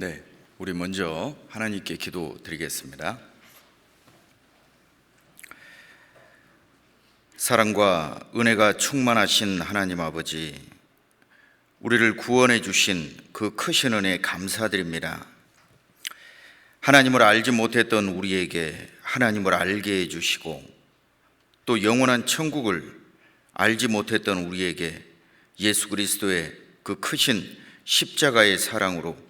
네, 우리 먼저 하나님께 기도드리겠습니다. 사랑과 은혜가 충만하신 하나님 아버지, 우리를 구원해 주신 그 크신 은혜에 감사드립니다. 하나님을 알지 못했던 우리에게 하나님을 알게 해주시고, 또 영원한 천국을 알지 못했던 우리에게 예수 그리스도의 그 크신 십자가의 사랑으로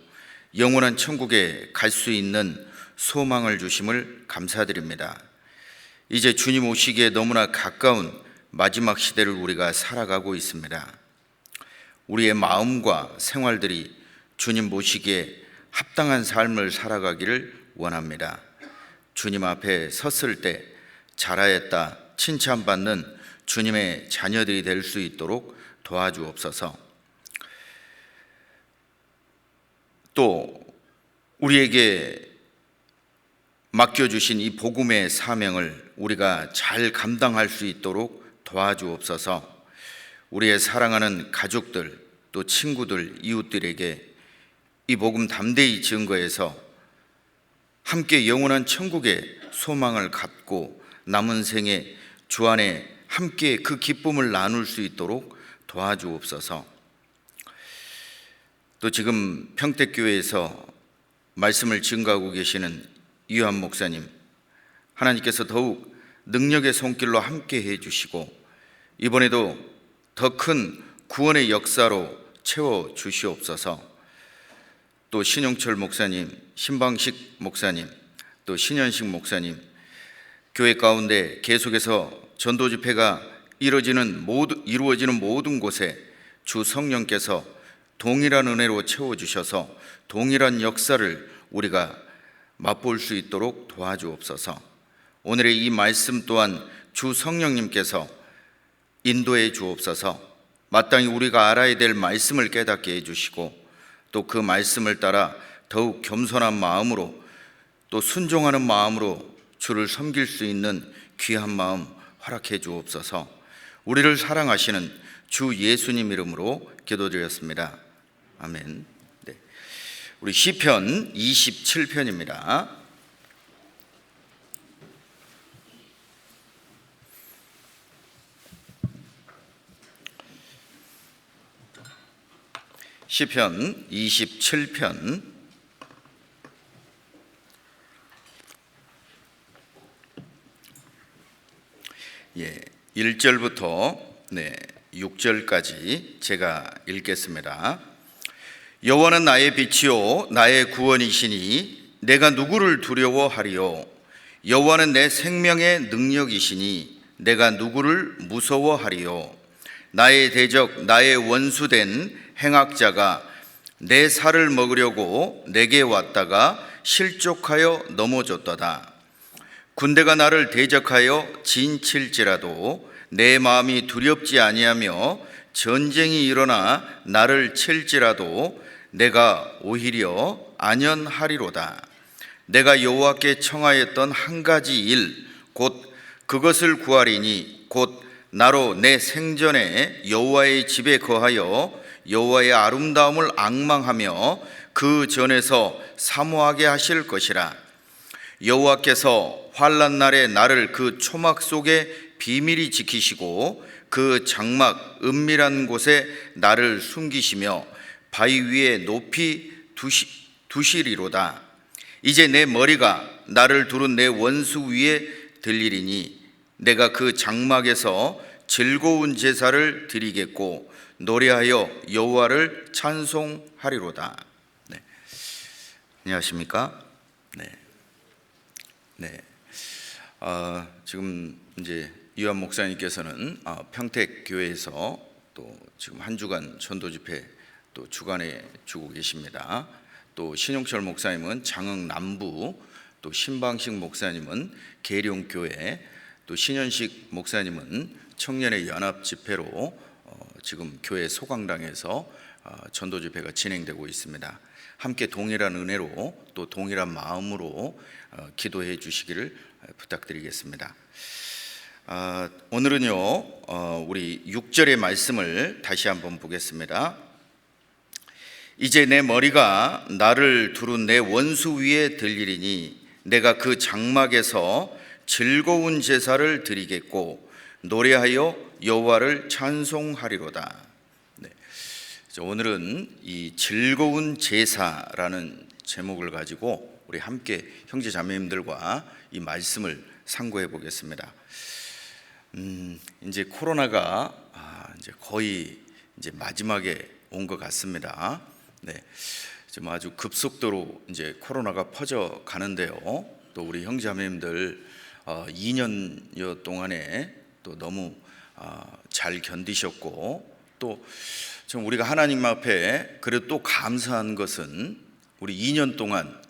영원한 천국에 갈 수 있는 소망을 주심을 감사드립니다. 이제 주님 오시기에 너무나 가까운 마지막 시대를 우리가 살아가고 있습니다. 우리의 마음과 생활들이 주님 보시기에 합당한 삶을 살아가기를 원합니다. 주님 앞에 섰을 때 잘하였다 칭찬받는 주님의 자녀들이 될 수 있도록 도와주옵소서. 또 우리에게 맡겨주신 이 복음의 사명을 우리가 잘 감당할 수 있도록 도와주옵소서. 우리의 사랑하는 가족들, 또 친구들, 이웃들에게 이 복음 담대히 증거해서 함께 영원한 천국의 소망을 갖고 남은 생에 주 안에 함께 그 기쁨을 나눌 수 있도록 도와주옵소서. 또 지금 평택교회에서 말씀을 증거하고 계시는 이유한 목사님, 하나님께서 더욱 능력의 손길로 함께 해주시고 이번에도 더 큰 구원의 역사로 채워주시옵소서. 또 신용철 목사님, 신방식 목사님, 또 신현식 목사님, 교회 가운데 계속해서 전도 집회가 이루어지는 모든 곳에 주 성령께서 동일한 은혜로 채워주셔서 동일한 역사를 우리가 맛볼 수 있도록 도와주옵소서. 오늘의 이 말씀 또한 주 성령님께서 인도해 주옵소서. 마땅히 우리가 알아야 될 말씀을 깨닫게 해주시고 또 그 말씀을 따라 더욱 겸손한 마음으로 또 순종하는 마음으로 주를 섬길 수 있는 귀한 마음 허락해 주옵소서. 우리를 사랑하시는 주 예수님 이름으로 기도드렸습니다. 아멘. 네. 우리 시편 27편입니다. 시편 27편. 예, 1절부터 6절까지 제가 읽겠습니다. 여호와는 나의 빛이요 나의 구원이시니 내가 누구를 두려워하리요. 여호와는 내 생명의 능력이시니 내가 누구를 무서워하리요. 나의 대적 나의 원수된 행악자가 내 살을 먹으려고 내게 왔다가 실족하여 넘어졌도다. 군대가 나를 대적하여 진칠지라도 내 마음이 두렵지 아니하며 전쟁이 일어나 나를 칠지라도 내가 오히려 안연하리로다. 내가 여호와께 청하였던 한 가지 일 곧 그것을 구하리니 곧 나로 내 생전에 여호와의 집에 거하여 여호와의 아름다움을 앙망하며 그 전에서 사모하게 하실 것이라. 여호와께서 환난 날에 나를 그 초막 속에 비밀히 지키시고 그 장막 은밀한 곳에 나를 숨기시며 바위 위에 높이 두시리로다. 이제 내 머리가 나를 두른 내 원수 위에 들리리니 내가 그 장막에서 즐거운 제사를 드리겠고 노래하여 여호와를 찬송하리로다. 네. 안녕하십니까? 지금 이제 이완 목사님께서는 평택교회에서 또 지금 한 주간 전도 집회 또 주관해 주고 계십니다. 또 신용철 목사님은 장흥 남부, 또 신방식 목사님은 계룡교회, 또 신현식 목사님은 청년의 연합 집회로 지금 교회 소강당에서 전도 집회가 진행되고 있습니다. 함께 동일한 은혜로 또 동일한 마음으로 기도해 주시기를 부탁드리겠습니다. 오늘은요 우리 6절의 말씀을 다시 한번 보겠습니다. 이제 내 머리가 나를 두른 내 원수 위에 들리리니 내가 그 장막에서 즐거운 제사를 드리겠고 노래하여 여호와를 찬송하리로다. 네. 오늘은 이 즐거운 제사라는 제목을 가지고 우리 함께 형제 자매님들과 이 말씀을 상고해 보겠습니다. 이제 코로나가 이제 거의 이제 마지막에 온 것 같습니다. 네, 지금 아주 급속도로 이제 코로나가 퍼져 가는데요. 또 우리 형제자매님들 2년여 동안에 또 너무 잘 견디셨고, 또 지금 우리가 하나님 앞에 그래도 또 감사한 것은 우리 2년 동안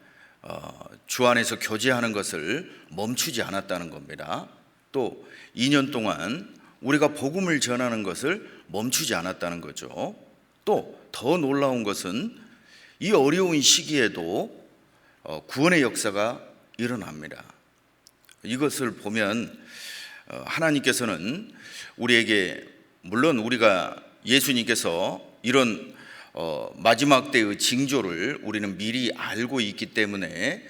주 안에서 교제하는 것을 멈추지 않았다는 겁니다. 또 2년 동안 우리가 복음을 전하는 것을 멈추지 않았다는 거죠. 또 더 놀라운 것은 이 어려운 시기에도 구원의 역사가 일어납니다. 이것을 보면 하나님께서는 우리에게, 물론 우리가 예수님께서 이런 마지막 때의 징조를 우리는 미리 알고 있기 때문에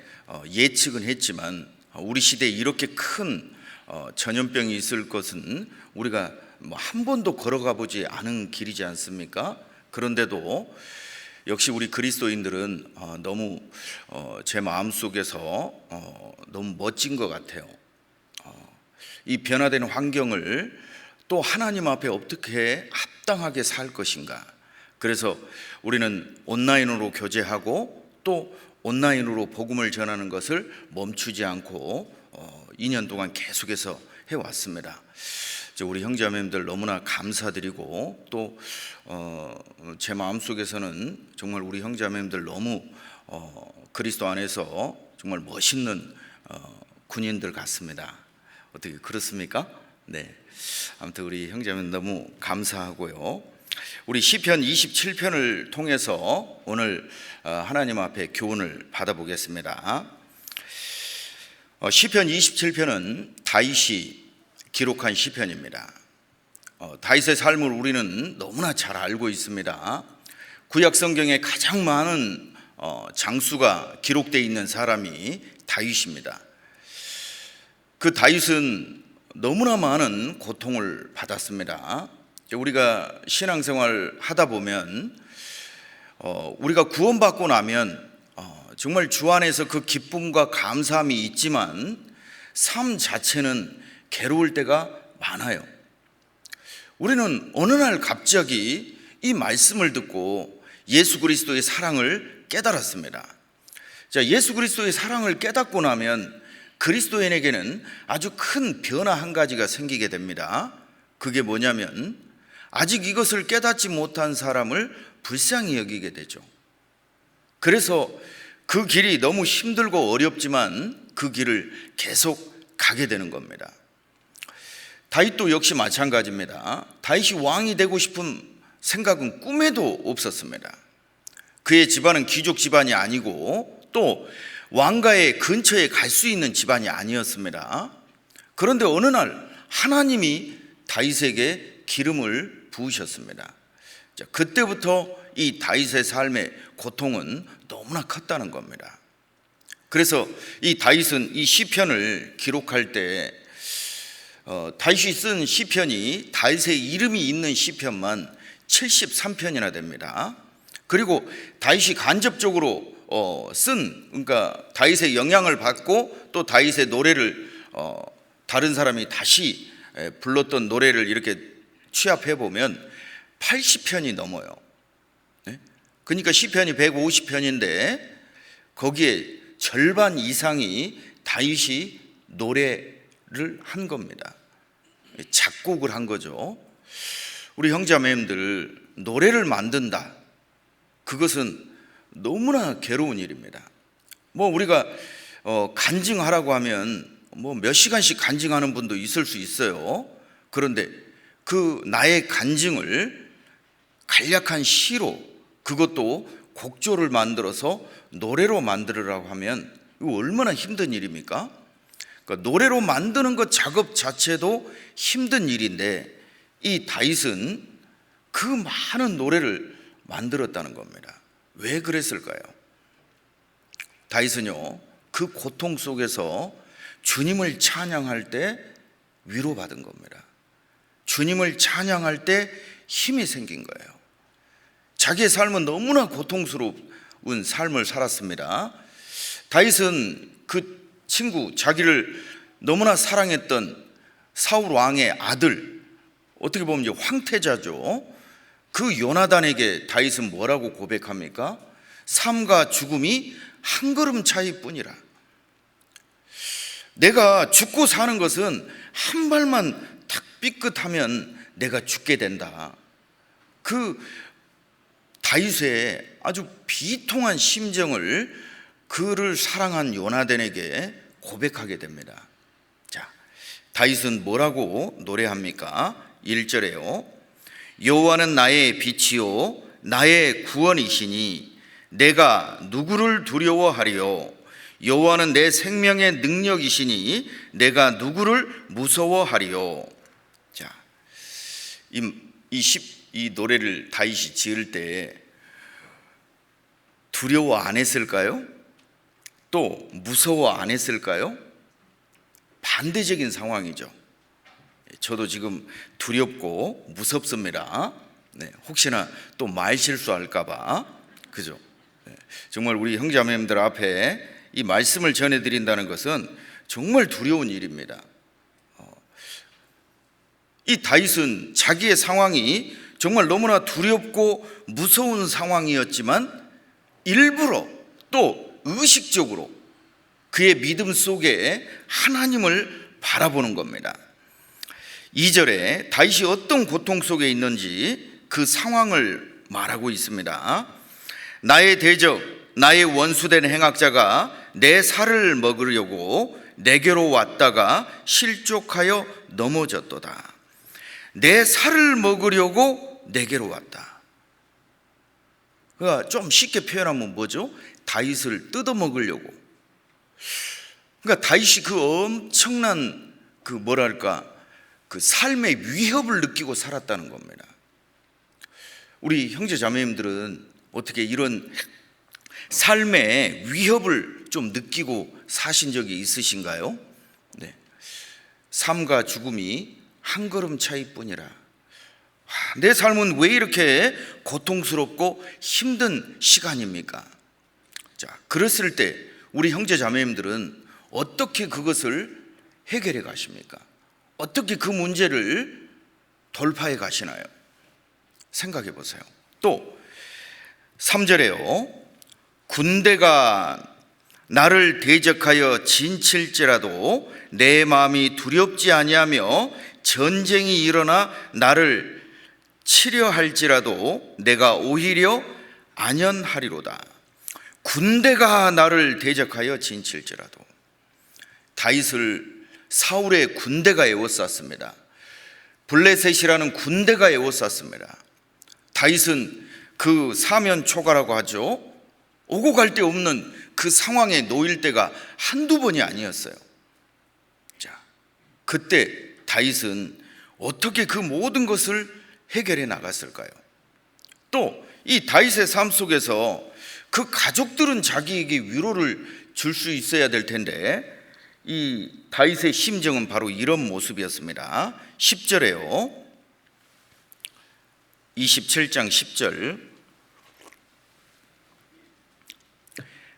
예측은 했지만, 우리 시대에 이렇게 큰 전염병이 있을 것은 우리가 한 번도 걸어가 보지 않은 길이지 않습니까? 그런데도 역시 우리 그리스도인들은 너무 제 마음속에서 너무 멋진 것 같아요. 이 변화되는 환경을 또 하나님 앞에 어떻게 합당하게 살 것인가. 그래서 우리는 온라인으로 교제하고 또 온라인으로 복음을 전하는 것을 멈추지 않고 2년 동안 계속해서 해왔습니다. 우리 형제자매님들 너무나 감사드리고, 또 제 마음속에서는 정말 우리 형제자매님들 너무 그리스도 안에서 정말 멋있는 군인들 같습니다. 어떻게 그렇습니까? 네. 아무튼 우리 형제자매님 너무 감사하고요. 우리 시편 27편을 통해서 오늘 하나님 앞에 교훈을 받아보겠습니다. 시편 27편은 다윗이 기록한 시편입니다. 다윗의 삶을 우리는 너무나 잘 알고 있습니다. 구약 성경에 가장 많은 장수가 기록되어 있는 사람이 다윗입니다. 그 다윗은 너무나 많은 고통을 받았습니다. 우리가 신앙생활 하다 보면 우리가 구원받고 나면 정말 주 안에서 그 기쁨과 감사함이 있지만 삶 자체는 괴로울 때가 많아요. 우리는 어느 날 갑자기 이 말씀을 듣고 예수 그리스도의 사랑을 깨달았습니다. 자, 예수 그리스도의 사랑을 깨닫고 나면 그리스도인에게는 아주 큰 변화 한 가지가 생기게 됩니다. 그게 뭐냐면 아직 이것을 깨닫지 못한 사람을 불쌍히 여기게 되죠. 그래서 그 길이 너무 힘들고 어렵지만 그 길을 계속 가게 되는 겁니다. 다윗도 역시 마찬가지입니다. 다윗이 왕이 되고 싶은 생각은 꿈에도 없었습니다. 그의 집안은 귀족 집안이 아니고 또 왕가의 근처에 갈 수 있는 집안이 아니었습니다. 그런데 어느 날 하나님이 다윗에게 기름을 부으셨습니다. 자, 그때부터 이 다윗의 삶의 고통은 너무나 컸다는 겁니다. 그래서 이 다윗은 이 시편을 기록할 때 다윗이 쓴 시편이 다윗의 이름이 있는 시편만 73편이나 됩니다. 그리고 다윗이 간접적으로 그러니까 다윗의 영향을 받고 또 다윗의 노래를 다른 사람이 다시 불렀던 노래를 이렇게 취합해 보면 80편이 넘어요. 그러니까 시편이 150편인데 거기에 절반 이상이 다윗이 노래를 한 겁니다. 작곡을 한 거죠. 우리 형제자매님들, 노래를 만든다, 그것은 너무나 괴로운 일입니다. 우리가 간증하라고 하면 몇 시간씩 간증하는 분도 있을 수 있어요. 그런데 그 나의 간증을 간략한 시로, 그것도 곡조를 만들어서 노래로 만들으라고 하면 이거 얼마나 힘든 일입니까? 그러니까 노래로 만드는 것 작업 자체도 힘든 일인데 이 다윗은 그 많은 노래를 만들었다는 겁니다. 왜 그랬을까요? 다윗은요, 그 고통 속에서 주님을 찬양할 때 위로받은 겁니다. 주님을 찬양할 때 힘이 생긴 거예요. 자기의 삶은 너무나 고통스러운 삶을 살았습니다. 다윗은 그 친구, 자기를 너무나 사랑했던 사울 왕의 아들, 어떻게 보면 이제 황태자죠. 그 요나단에게 다윗은 뭐라고 고백합니까? 삶과 죽음이 한 걸음 차이뿐이라. 내가 죽고 사는 것은 한 발만 탁 삐끗하면 내가 죽게 된다. 그 다윗의 아주 비통한 심정을 그를 사랑한 요나단에게 고백하게 됩니다. 자, 다윗은 뭐라고 노래합니까? 1절에요. 여호와는 나의 빛이요 나의 구원이시니 내가 누구를 두려워하리요. 여호와는 내 생명의 능력이시니 내가 누구를 무서워하리요. 자, 이 노래를 다윗이 지을 때 두려워 안 했을까요? 또 무서워 안 했을까요? 반대적인 상황이죠. 저도 지금 두렵고 무섭습니다. 네, 혹시나 또 말 실수할까봐, 그죠? 네, 정말 우리 형제자매님들 앞에 이 말씀을 전해드린다는 것은 정말 두려운 일입니다. 이 다윗은 자기의 상황이 정말 너무나 두렵고 무서운 상황이었지만 일부러 또 의식적으로 그의 믿음 속에 하나님을 바라보는 겁니다. 2절에 다윗이 어떤 고통 속에 있는지 그 상황을 말하고 있습니다. 나의 대적, 나의 원수된 행악자가 내 살을 먹으려고 내게로 왔다가 실족하여 넘어졌도다. 내 살을 먹으려고 내게로 왔다. 그러니까 좀 쉽게 표현하면 뭐죠? 다윗을 뜯어먹으려고. 그러니까 다윗이 그 엄청난 그 삶의 위협을 느끼고 살았다는 겁니다. 우리 형제 자매님들은 어떻게 이런 삶의 위협을 좀 느끼고 사신 적이 있으신가요? 네. 삶과 죽음이 한 걸음 차이뿐이라. 내 삶은 왜 이렇게 고통스럽고 힘든 시간입니까? 자, 그랬을 때 우리 형제 자매님들은 어떻게 그것을 해결해 가십니까? 어떻게 그 문제를 돌파해 가시나요? 생각해 보세요. 또 3절에요. 군대가 나를 대적하여 진칠지라도 내 마음이 두렵지 아니하며 전쟁이 일어나 나를 치려 할지라도 내가 오히려 안연하리로다. 군대가 나를 대적하여 진칠지라도. 다윗을 사울의 군대가 에워쌌습니다. 블레셋이라는 군대가 에워쌌습니다. 다윗은 그 사면초가라고 하죠. 오고 갈 데 없는 그 상황에 놓일 때가 한두 번이 아니었어요. 자, 그때 다윗은 어떻게 그 모든 것을 해결해 나갔을까요? 또 이 다윗의 삶 속에서 그 가족들은 자기에게 위로를 줄 수 있어야 될 텐데 이 다윗의 심정은 바로 이런 모습이었습니다. 10절에요. 27장 10절.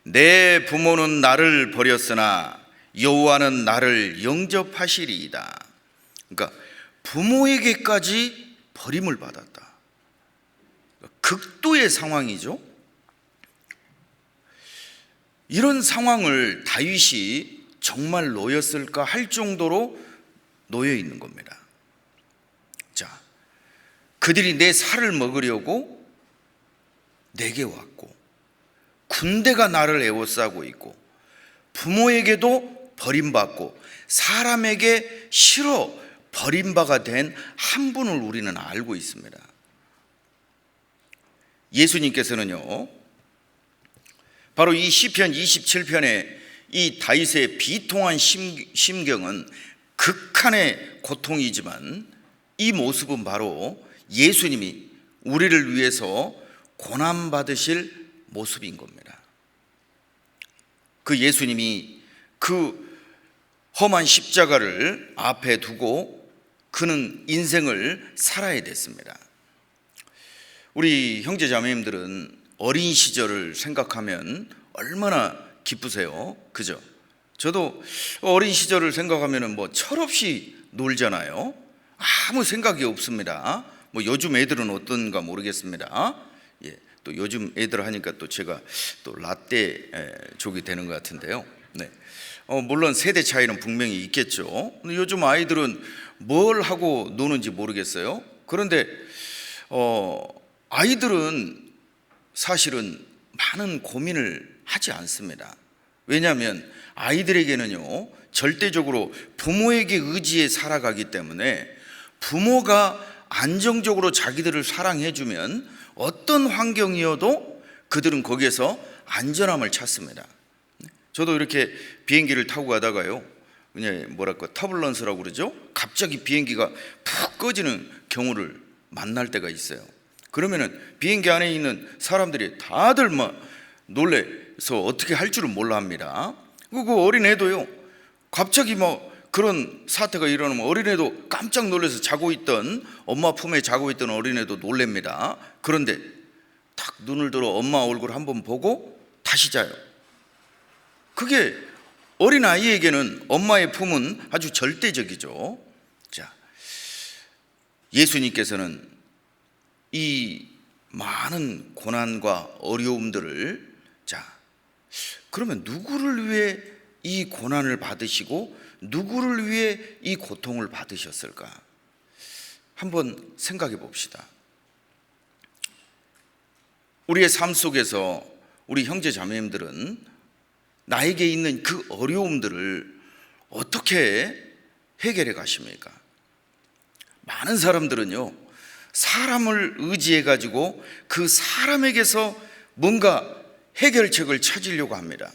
내 부모는 나를 버렸으나 여호와는 나를 영접하시리이다. 그러니까 부모에게까지 버림을 받았다. 극도의 상황이죠. 이런 상황을 다윗이 정말 놓였을까 할 정도로 놓여 있는 겁니다. 자, 그들이 내 살을 먹으려고 내게 왔고 군대가 나를 에워싸고 있고 부모에게도 버림받고 사람에게 실어 버림바가 된 한 분을 우리는 알고 있습니다. 예수님께서는요, 바로 이 시편 27편의 이 다윗의 비통한 심경은 극한의 고통이지만 이 모습은 바로 예수님이 우리를 위해서 고난받으실 모습인 겁니다. 그 예수님이 그 험한 십자가를 앞에 두고 그는 인생을 살아야 됐습니다. 우리 형제 자매님들은 어린 시절을 생각하면 얼마나 기쁘세요, 그죠? 저도 어린 시절을 생각하면 뭐 철없이 놀잖아요. 아무 생각이 없습니다. 뭐 요즘 애들은 어떤가 모르겠습니다. 예, 또 요즘 애들 하니까 또 제가 또 라떼족이 되는 것 같은데요. 네. 물론 세대 차이는 분명히 있겠죠. 근데 요즘 아이들은 뭘 하고 노는지 모르겠어요. 그런데 아이들은 사실은 많은 고민을 하지 않습니다. 왜냐하면 아이들에게는요, 절대적으로 부모에게 의지해 살아가기 때문에 부모가 안정적으로 자기들을 사랑해주면 어떤 환경이어도 그들은 거기에서 안전함을 찾습니다. 저도 이렇게 비행기를 타고 가다가요, 그냥 터블런스라고 그러죠? 갑자기 비행기가 푹 꺼지는 경우를 만날 때가 있어요. 그러면은 비행기 안에 있는 사람들이 다들 막 놀래서 어떻게 할 줄을 몰라 합니다. 그 어린애도요, 갑자기 그런 사태가 일어나면 어린애도 깜짝 놀라서 자고 있던, 엄마 품에 자고 있던 어린애도 놀랍니다. 그런데 탁 눈을 들어 엄마 얼굴 한번 보고 다시 자요. 그게 어린아이에게는 엄마의 품은 아주 절대적이죠. 자, 예수님께서는 이 많은 고난과 어려움들을, 그러면 누구를 위해 이 고난을 받으시고 누구를 위해 이 고통을 받으셨을까? 한번 생각해 봅시다. 우리의 삶 속에서 우리 형제 자매님들은 나에게 있는 그 어려움들을 어떻게 해결해 가십니까? 많은 사람들은요, 사람을 의지해 가지고 그 사람에게서 뭔가 해결책을 찾으려고 합니다.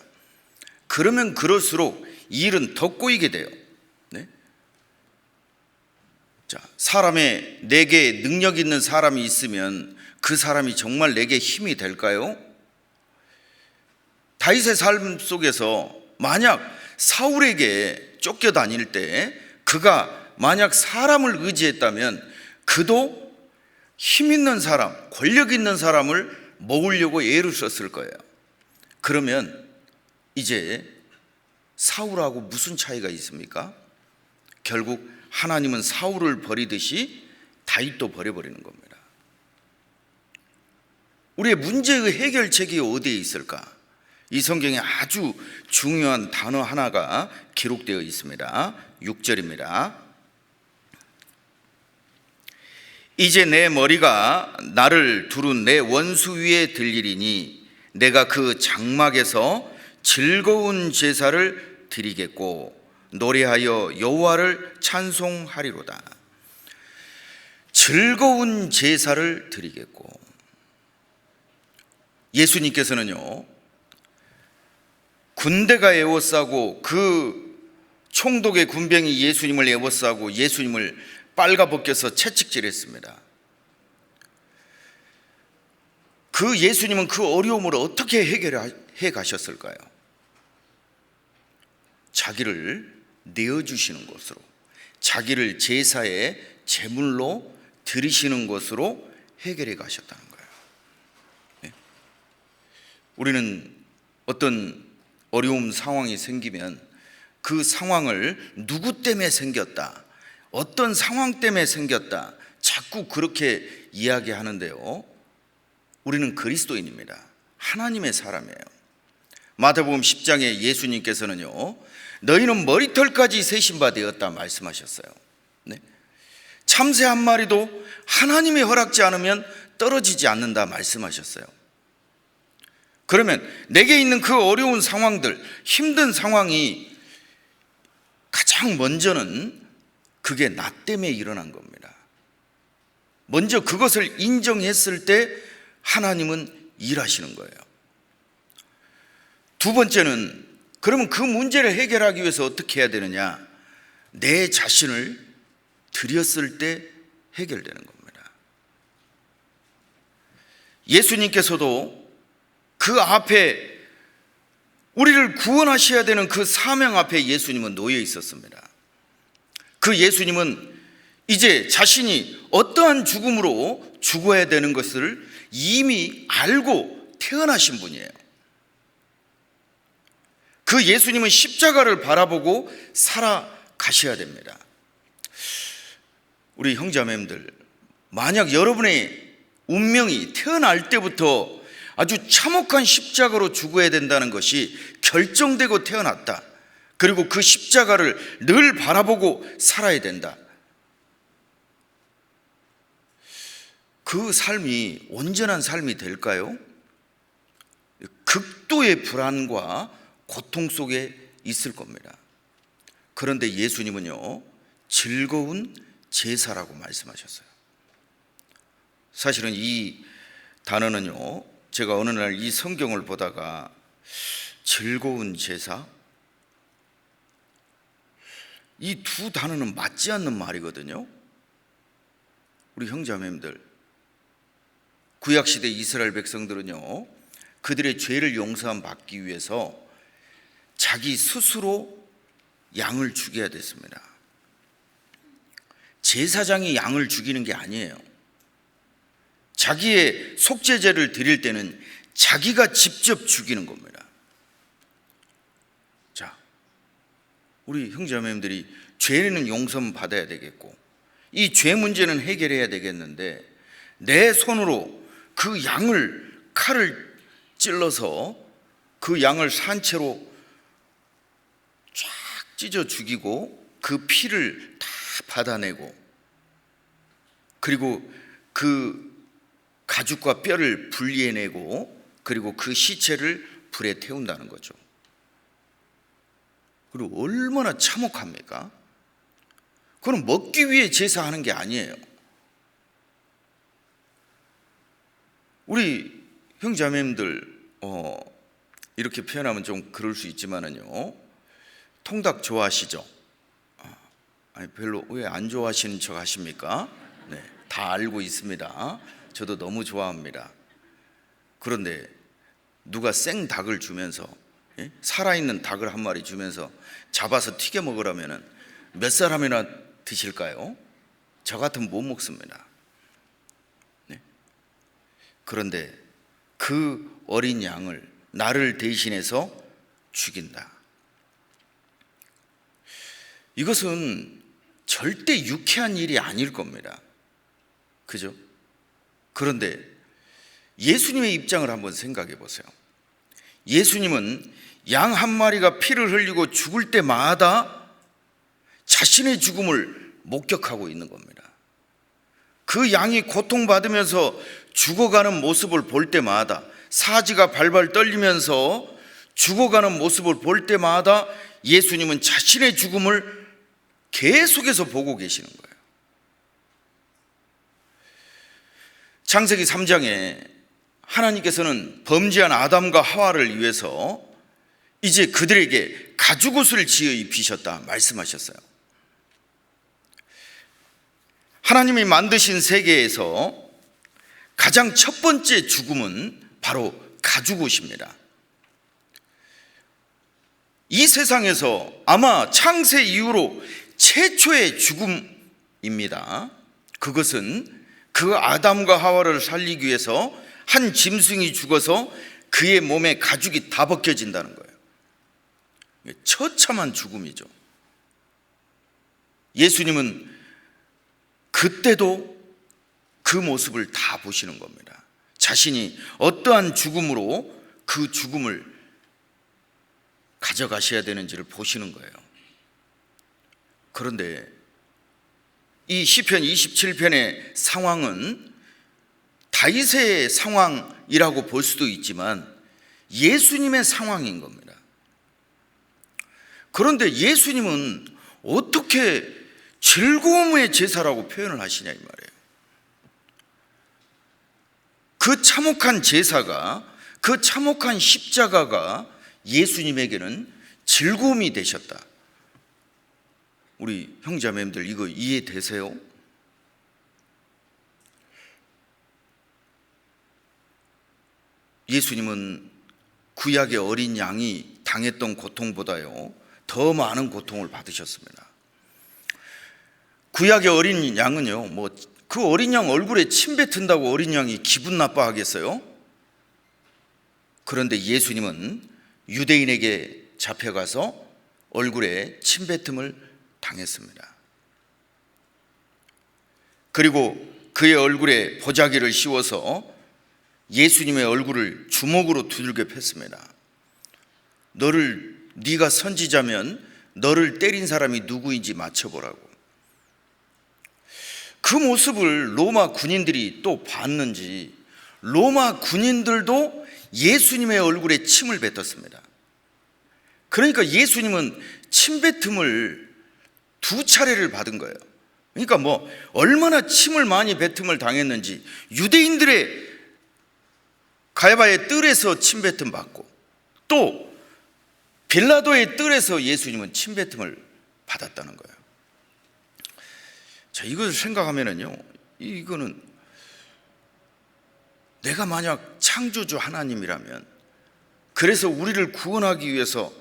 그러면 그럴수록 일은 더 꼬이게 돼요. 네? 사람의 내게 능력 있는 사람이 있으면 그 사람이 정말 내게 힘이 될까요? 다윗의 삶 속에서 만약 사울에게 쫓겨다닐 때 그가 만약 사람을 의지했다면 그도 힘 있는 사람, 권력 있는 사람을 모으려고 애를 썼을 거예요. 그러면 이제 사울하고 무슨 차이가 있습니까? 결국 하나님은 사울을 버리듯이 다윗도 버려버리는 겁니다. 우리의 문제의 해결책이 어디에 있을까? 이 성경에 아주 중요한 단어 하나가 기록되어 있습니다. 6절입니다. 이제 내 머리가 나를 두른 내 원수 위에 들리리니 내가 그 장막에서 즐거운 제사를 드리겠고 노래하여 여호와를 찬송하리로다. 즐거운 제사를 드리겠고, 예수님께서는요, 군대가 에워싸고 그 총독의 군병이 예수님을 에워싸고 예수님을 빨가벗겨서 채찍질했습니다. 그 예수님은 그 어려움을 어떻게 해결해 가셨을까요? 자기를 내어주시는 것으로, 자기를 제사의 제물로 드리시는 것으로 해결해 가셨다는 거예요. 네? 우리는 어떤 어려움 상황이 생기면 그 상황을 누구 때문에 생겼다, 어떤 상황 때문에 생겼다, 자꾸 그렇게 이야기하는데요, 우리는 그리스도인입니다. 하나님의 사람이에요. 마태복음 10장에 예수님께서는요, 너희는 머리털까지 세신 바 되었다 말씀하셨어요. 네? 참새 한 마리도 하나님이 허락지 않으면 떨어지지 않는다 말씀하셨어요. 그러면 내게 있는 그 어려운 상황들, 힘든 상황이 가장 먼저는 그게 나 때문에 일어난 겁니다. 먼저 그것을 인정했을 때 하나님은 일하시는 거예요. 두 번째는, 그러면 그 문제를 해결하기 위해서 어떻게 해야 되느냐? 내 자신을 드렸을 때 해결되는 겁니다. 예수님께서도 그 그 앞에 우리를 구원하셔야 되는 그 사명 앞에 예수님은 놓여 있었습니다. 그 예수님은 이제 자신이 어떠한 죽음으로 죽어야 되는 것을 이미 알고 태어나신 분이에요. 그 예수님은 십자가를 바라보고 살아가셔야 됩니다. 우리 형제자매님들, 만약 여러분의 운명이 태어날 때부터 아주 참혹한 십자가로 죽어야 된다는 것이 결정되고 태어났다, 그리고 그 십자가를 늘 바라보고 살아야 된다, 그 삶이 온전한 삶이 될까요? 극도의 불안과 고통 속에 있을 겁니다. 그런데 예수님은요, 즐거운 제사라고 말씀하셨어요. 사실은 이 단어는요, 제가 어느 날 이 성경을 보다가 즐거운 제사, 이 두 단어는 맞지 않는 말이거든요. 우리 형제자매님들, 구약시대 이스라엘 백성들은요, 그들의 죄를 용서함 받기 위해서 자기 스스로 양을 죽여야 됐습니다. 제사장이 양을 죽이는 게 아니에요. 자기의 속죄제를 드릴 때는 자기가 직접 죽이는 겁니다. 자, 우리 형제자매님들이 죄는 용서 받아야 되겠고, 이 죄 문제는 해결해야 되겠는데, 내 손으로 그 양을, 칼을 찔러서 그 양을 산채로 쫙 찢어 죽이고 그 피를 다 받아내고, 그리고 그 가죽과 뼈를 분리해내고, 그리고 그 시체를 불에 태운다는 거죠. 그리고 얼마나 참혹합니까? 그건 먹기 위해 제사하는 게 아니에요. 우리 형제자매님들, 이렇게 표현하면 좀 그럴 수 있지만은요, 통닭 좋아하시죠? 아니, 별로 왜 안 좋아하시는 척 하십니까? 네, 다 알고 있습니다. 저도 너무 좋아합니다. 그런데 누가 생 닭을 주면서, 살아있는 닭을 한 마리 주면서 잡아서 튀겨 먹으라면 몇 사람이나 드실까요? 저 같으면 못 먹습니다. 네? 그런데 그 어린 양을 나를 대신해서 죽인다. 이것은 절대 유쾌한 일이 아닐 겁니다. 그죠? 그런데 예수님의 입장을 한번 생각해 보세요. 예수님은 양 한 마리가 피를 흘리고 죽을 때마다 자신의 죽음을 목격하고 있는 겁니다. 그 양이 고통받으면서 죽어가는 모습을 볼 때마다, 사지가 발발 떨리면서 죽어가는 모습을 볼 때마다 예수님은 자신의 죽음을 계속해서 보고 계시는 거예요. 창세기 3장에 하나님께서는 범죄한 아담과 하와를 위해서 이제 그들에게 가죽옷을 지어 입히셨다 말씀하셨어요. 하나님이 만드신 세계에서 가장 첫 번째 죽음은 바로 가죽옷입니다. 이 세상에서 아마 창세 이후로 최초의 죽음입니다. 그것은 그 아담과 하와를 살리기 위해서 한 짐승이 죽어서 그의 몸에 가죽이 다 벗겨진다는 거예요. 처참한 죽음이죠. 예수님은 그때도 그 모습을 다 보시는 겁니다. 자신이 어떠한 죽음으로 그 죽음을 가져가셔야 되는지를 보시는 거예요. 그런데 이 시편 27편의 상황은 다윗의 상황이라고 볼 수도 있지만 예수님의 상황인 겁니다. 그런데 예수님은 어떻게 즐거움의 제사라고 표현을 하시냐 이 말이에요. 그 참혹한 제사가, 그 참혹한 십자가가 예수님에게는 즐거움이 되셨다. 우리 형제자매님들 이거 이해되세요? 예수님은 구약의 어린 양이 당했던 고통보다요 더 많은 고통을 받으셨습니다. 구약의 어린 양은요, 그 어린 양 얼굴에 침 뱉은다고 어린 양이 기분 나빠하겠어요? 그런데 예수님은 유대인에게 잡혀가서 얼굴에 침 뱉음을 당했습니다. 그리고 그의 얼굴에 보자기를 씌워서 예수님의 얼굴을 주먹으로 두들겨 팼습니다. 네가 선지자면 너를 때린 사람이 누구인지 맞춰보라고. 그 모습을 로마 군인들이 또 봤는지 로마 군인들도 예수님의 얼굴에 침을 뱉었습니다. 그러니까 예수님은 침뱉음을 2차례를 받은 거예요. 그러니까 얼마나 침을 많이 뱉음을 당했는지 유대인들의 가야바의 뜰에서 침뱉음 받고 또 빌라도의 뜰에서 예수님은 침뱉음을 받았다는 거예요. 자, 이것을 생각하면은요, 이거는 내가 만약 창조주 하나님이라면, 그래서 우리를 구원하기 위해서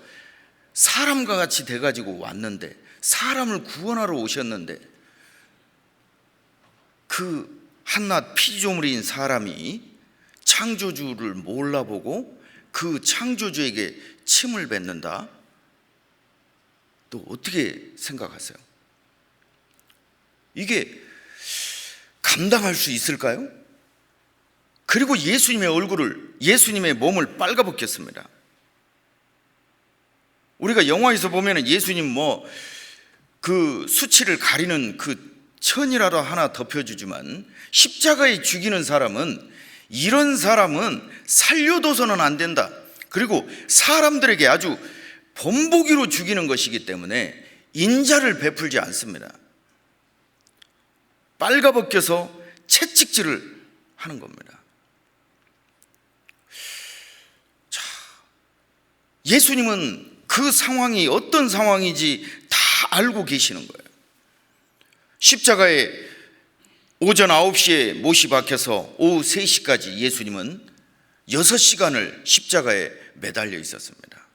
사람과 같이 돼가지고 왔는데, 사람을 구원하러 오셨는데, 그 한낱 피조물인 사람이 창조주를 몰라보고 그 창조주에게 침을 뱉는다? 또 어떻게 생각하세요? 이게 감당할 수 있을까요? 그리고 예수님의 몸을 빨가벗겼습니다. 우리가 영화에서 보면 예수님 그 수치를 가리는 그 천이라도 하나 덮여주지만 십자가에 죽이는 사람은 이런 사람은 살려둬서는 안 된다. 그리고 사람들에게 아주 본보기로 죽이는 것이기 때문에 인자를 베풀지 않습니다. 빨가벗겨서 채찍질을 하는 겁니다. 자, 예수님은 그 상황이 어떤 상황인지 다 알고 계시는 거예요. 십자가에 오전 9시에 못이 박혀서 오후 3시까지 예수님은 6시간을 십자가에 매달려 있었습니다.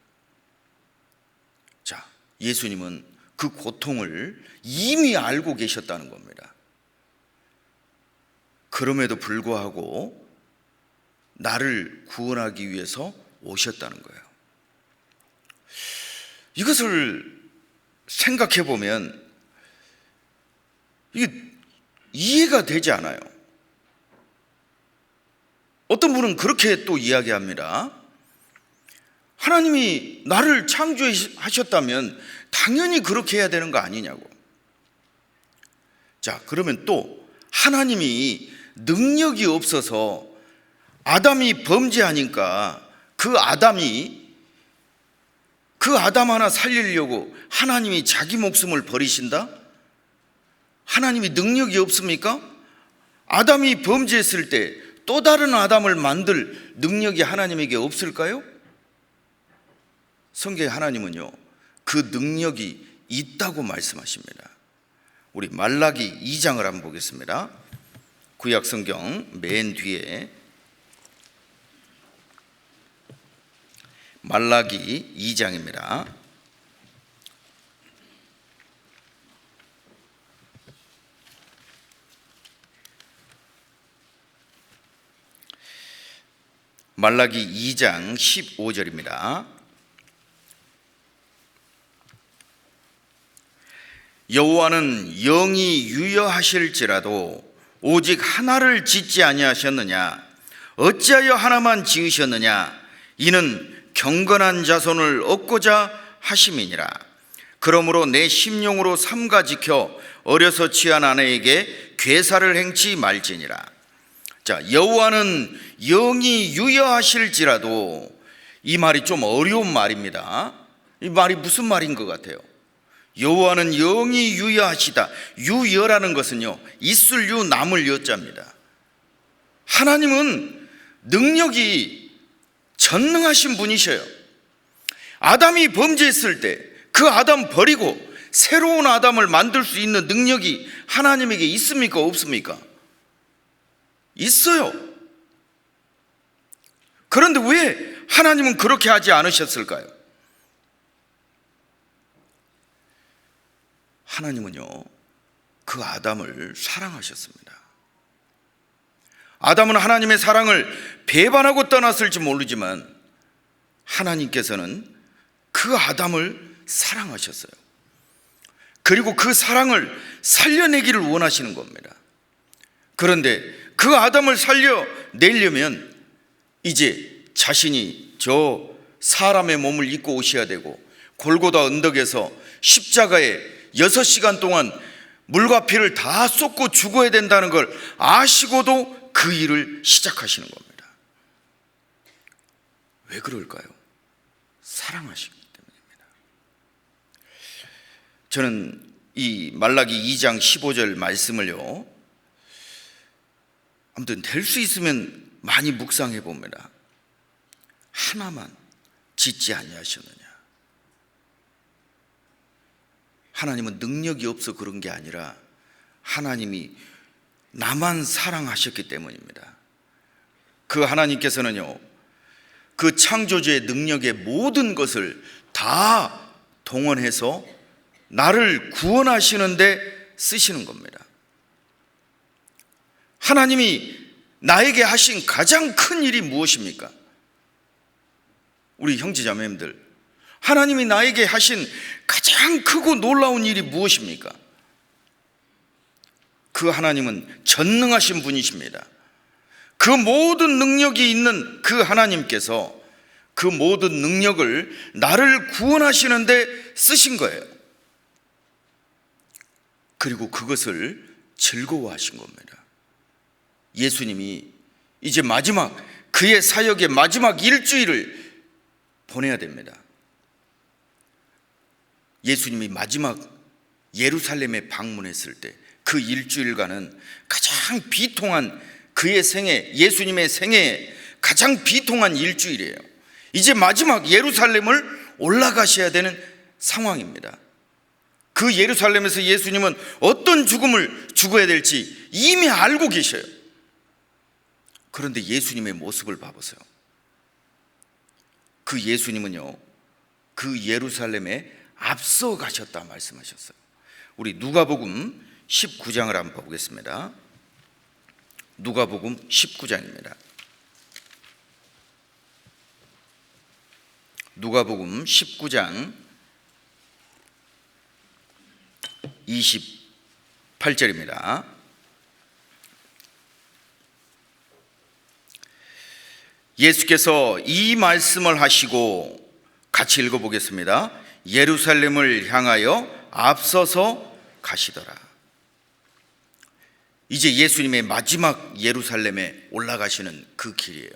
자, 예수님은 그 고통을 이미 알고 계셨다는 겁니다. 그럼에도 불구하고 나를 구원하기 위해서 오셨다는 거예요. 이것을 생각해 보면 이게 이해가 되지 않아요. 어떤 분은 그렇게 또 이야기합니다. 하나님이 나를 창조하셨다면 당연히 그렇게 해야 되는 거 아니냐고. 자, 그러면 또 하나님이 능력이 없어서 아담이 범죄하니까 그 아담 하나 살리려고 하나님이 자기 목숨을 버리신다? 하나님이 능력이 없습니까? 아담이 범죄했을 때 또 다른 아담을 만들 능력이 하나님에게 없을까요? 성경의 하나님은요, 그 능력이 있다고 말씀하십니다. 우리 말라기 2장을 한번 보겠습니다. 구약 성경 맨 뒤에 말라기 2장입니다. 말라기 2장 15절입니다. 여호와는 영이 유여하실지라도 오직 하나를 짓지 아니하셨느냐? 어찌하여 하나만 지으셨느냐? 이는 경건한 자손을 얻고자 하심이니라. 그러므로 내 심령으로 삼가 지켜 어려서 취한 아내에게 괴사를 행치 말지니라. 자, 여호와는 영이 유여하실지라도, 이 말이 좀 어려운 말입니다. 이 말이 무슨 말인 것 같아요? 여호와는 영이 유여하시다. 유여라는 것은요, 있을 유 남을 여자입니다. 하나님은 능력이 전능하신 분이셔요. 아담이 범죄했을 때 그 아담 버리고 새로운 아담을 만들 수 있는 능력이 하나님에게 있습니까? 없습니까? 있어요. 그런데 왜 하나님은 그렇게 하지 않으셨을까요? 하나님은요, 그 아담을 사랑하셨습니다. 아담은 하나님의 사랑을 배반하고 떠났을지 모르지만 하나님께서는 그 아담을 사랑하셨어요. 그리고 그 사랑을 살려내기를 원하시는 겁니다. 그런데 그 아담을 살려내려면 이제 자신이 저 사람의 몸을 입고 오셔야 되고, 골고다 언덕에서 십자가에 6시간 동안 물과 피를 다 쏟고 죽어야 된다는 걸 아시고도 그 일을 시작하시는 겁니다. 왜 그럴까요? 사랑하시기 때문입니다. 저는 이 말라기 2장 15절 말씀을요, 아무튼 될 수 있으면 많이 묵상해 봅니다. 하나만 짓지 아니하셨느냐. 하나님은 능력이 없어 그런 게 아니라 하나님이 나만 사랑하셨기 때문입니다. 그 하나님께서는요, 그 창조주의 능력의 모든 것을 다 동원해서 나를 구원하시는데 쓰시는 겁니다. 하나님이 나에게 하신 가장 큰 일이 무엇입니까? 우리 형제자매님들, 하나님이 나에게 하신 가장 크고 놀라운 일이 무엇입니까? 그 하나님은 전능하신 분이십니다. 그 모든 능력이 있는 그 하나님께서 그 모든 능력을 나를 구원하시는데 쓰신 거예요. 그리고 그것을 즐거워하신 겁니다. 예수님이 이제 마지막, 그의 사역의 마지막 일주일을 보내야 됩니다. 예수님이 마지막 예루살렘에 방문했을 때 그 일주일간은 가장 비통한, 그의 생애, 예수님의 생애에 가장 비통한 일주일이에요. 이제 마지막 예루살렘을 올라가셔야 되는 상황입니다. 그 예루살렘에서 예수님은 어떤 죽음을 죽어야 될지 이미 알고 계셔요. 그런데 예수님의 모습을 봐보세요. 그 예수님은요, 그 예루살렘에 앞서 가셨다 말씀하셨어요. 우리 누가복음 19장을 한번 보겠습니다. 누가복음 19장입니다. 누가복음 19장 28절입니다. 예수께서 이 말씀을 하시고, 같이 읽어보겠습니다. 예루살렘을 향하여 앞서서 가시더라. 이제 예수님의 마지막 예루살렘에 올라가시는 그 길이에요.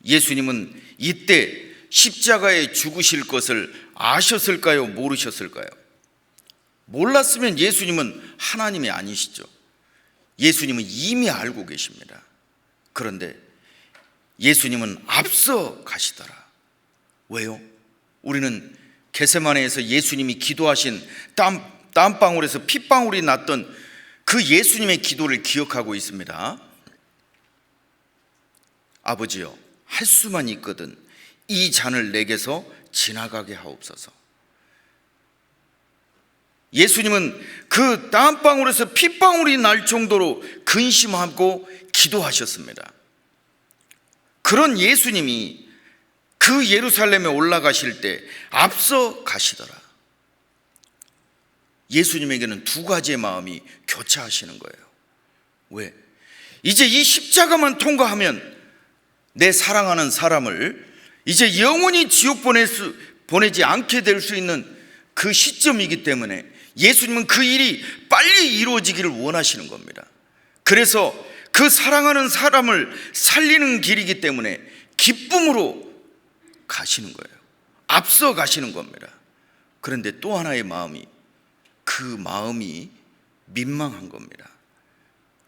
예수님은 이때 십자가에 죽으실 것을 아셨을까요? 모르셨을까요? 몰랐으면 예수님은 하나님이 아니시죠. 예수님은 이미 알고 계십니다. 그런데 예수님은 앞서 가시더라. 왜요? 우리는 겟세마네에서 예수님이 기도하신 땀방울에서 핏방울이 났던 그 예수님의 기도를 기억하고 있습니다. 아버지여, 할 수만 있거든 이 잔을 내게서 지나가게 하옵소서. 예수님은 그 땀방울에서 핏방울이 날 정도로 근심하고 기도하셨습니다. 그런 예수님이 그 예루살렘에 올라가실 때 앞서 가시더라. 예수님에게는 두 가지의 마음이 교차하시는 거예요. 왜? 이제 이 십자가만 통과하면 내 사랑하는 사람을 이제 영원히 지옥 보내지 않게 될 수 있는 그 시점이기 때문에 예수님은 그 일이 빨리 이루어지기를 원하시는 겁니다. 그래서 그 사랑하는 사람을 살리는 길이기 때문에 기쁨으로 가시는 거예요. 앞서 가시는 겁니다. 그런데 또 하나의 마음이, 그 마음이 민망한 겁니다.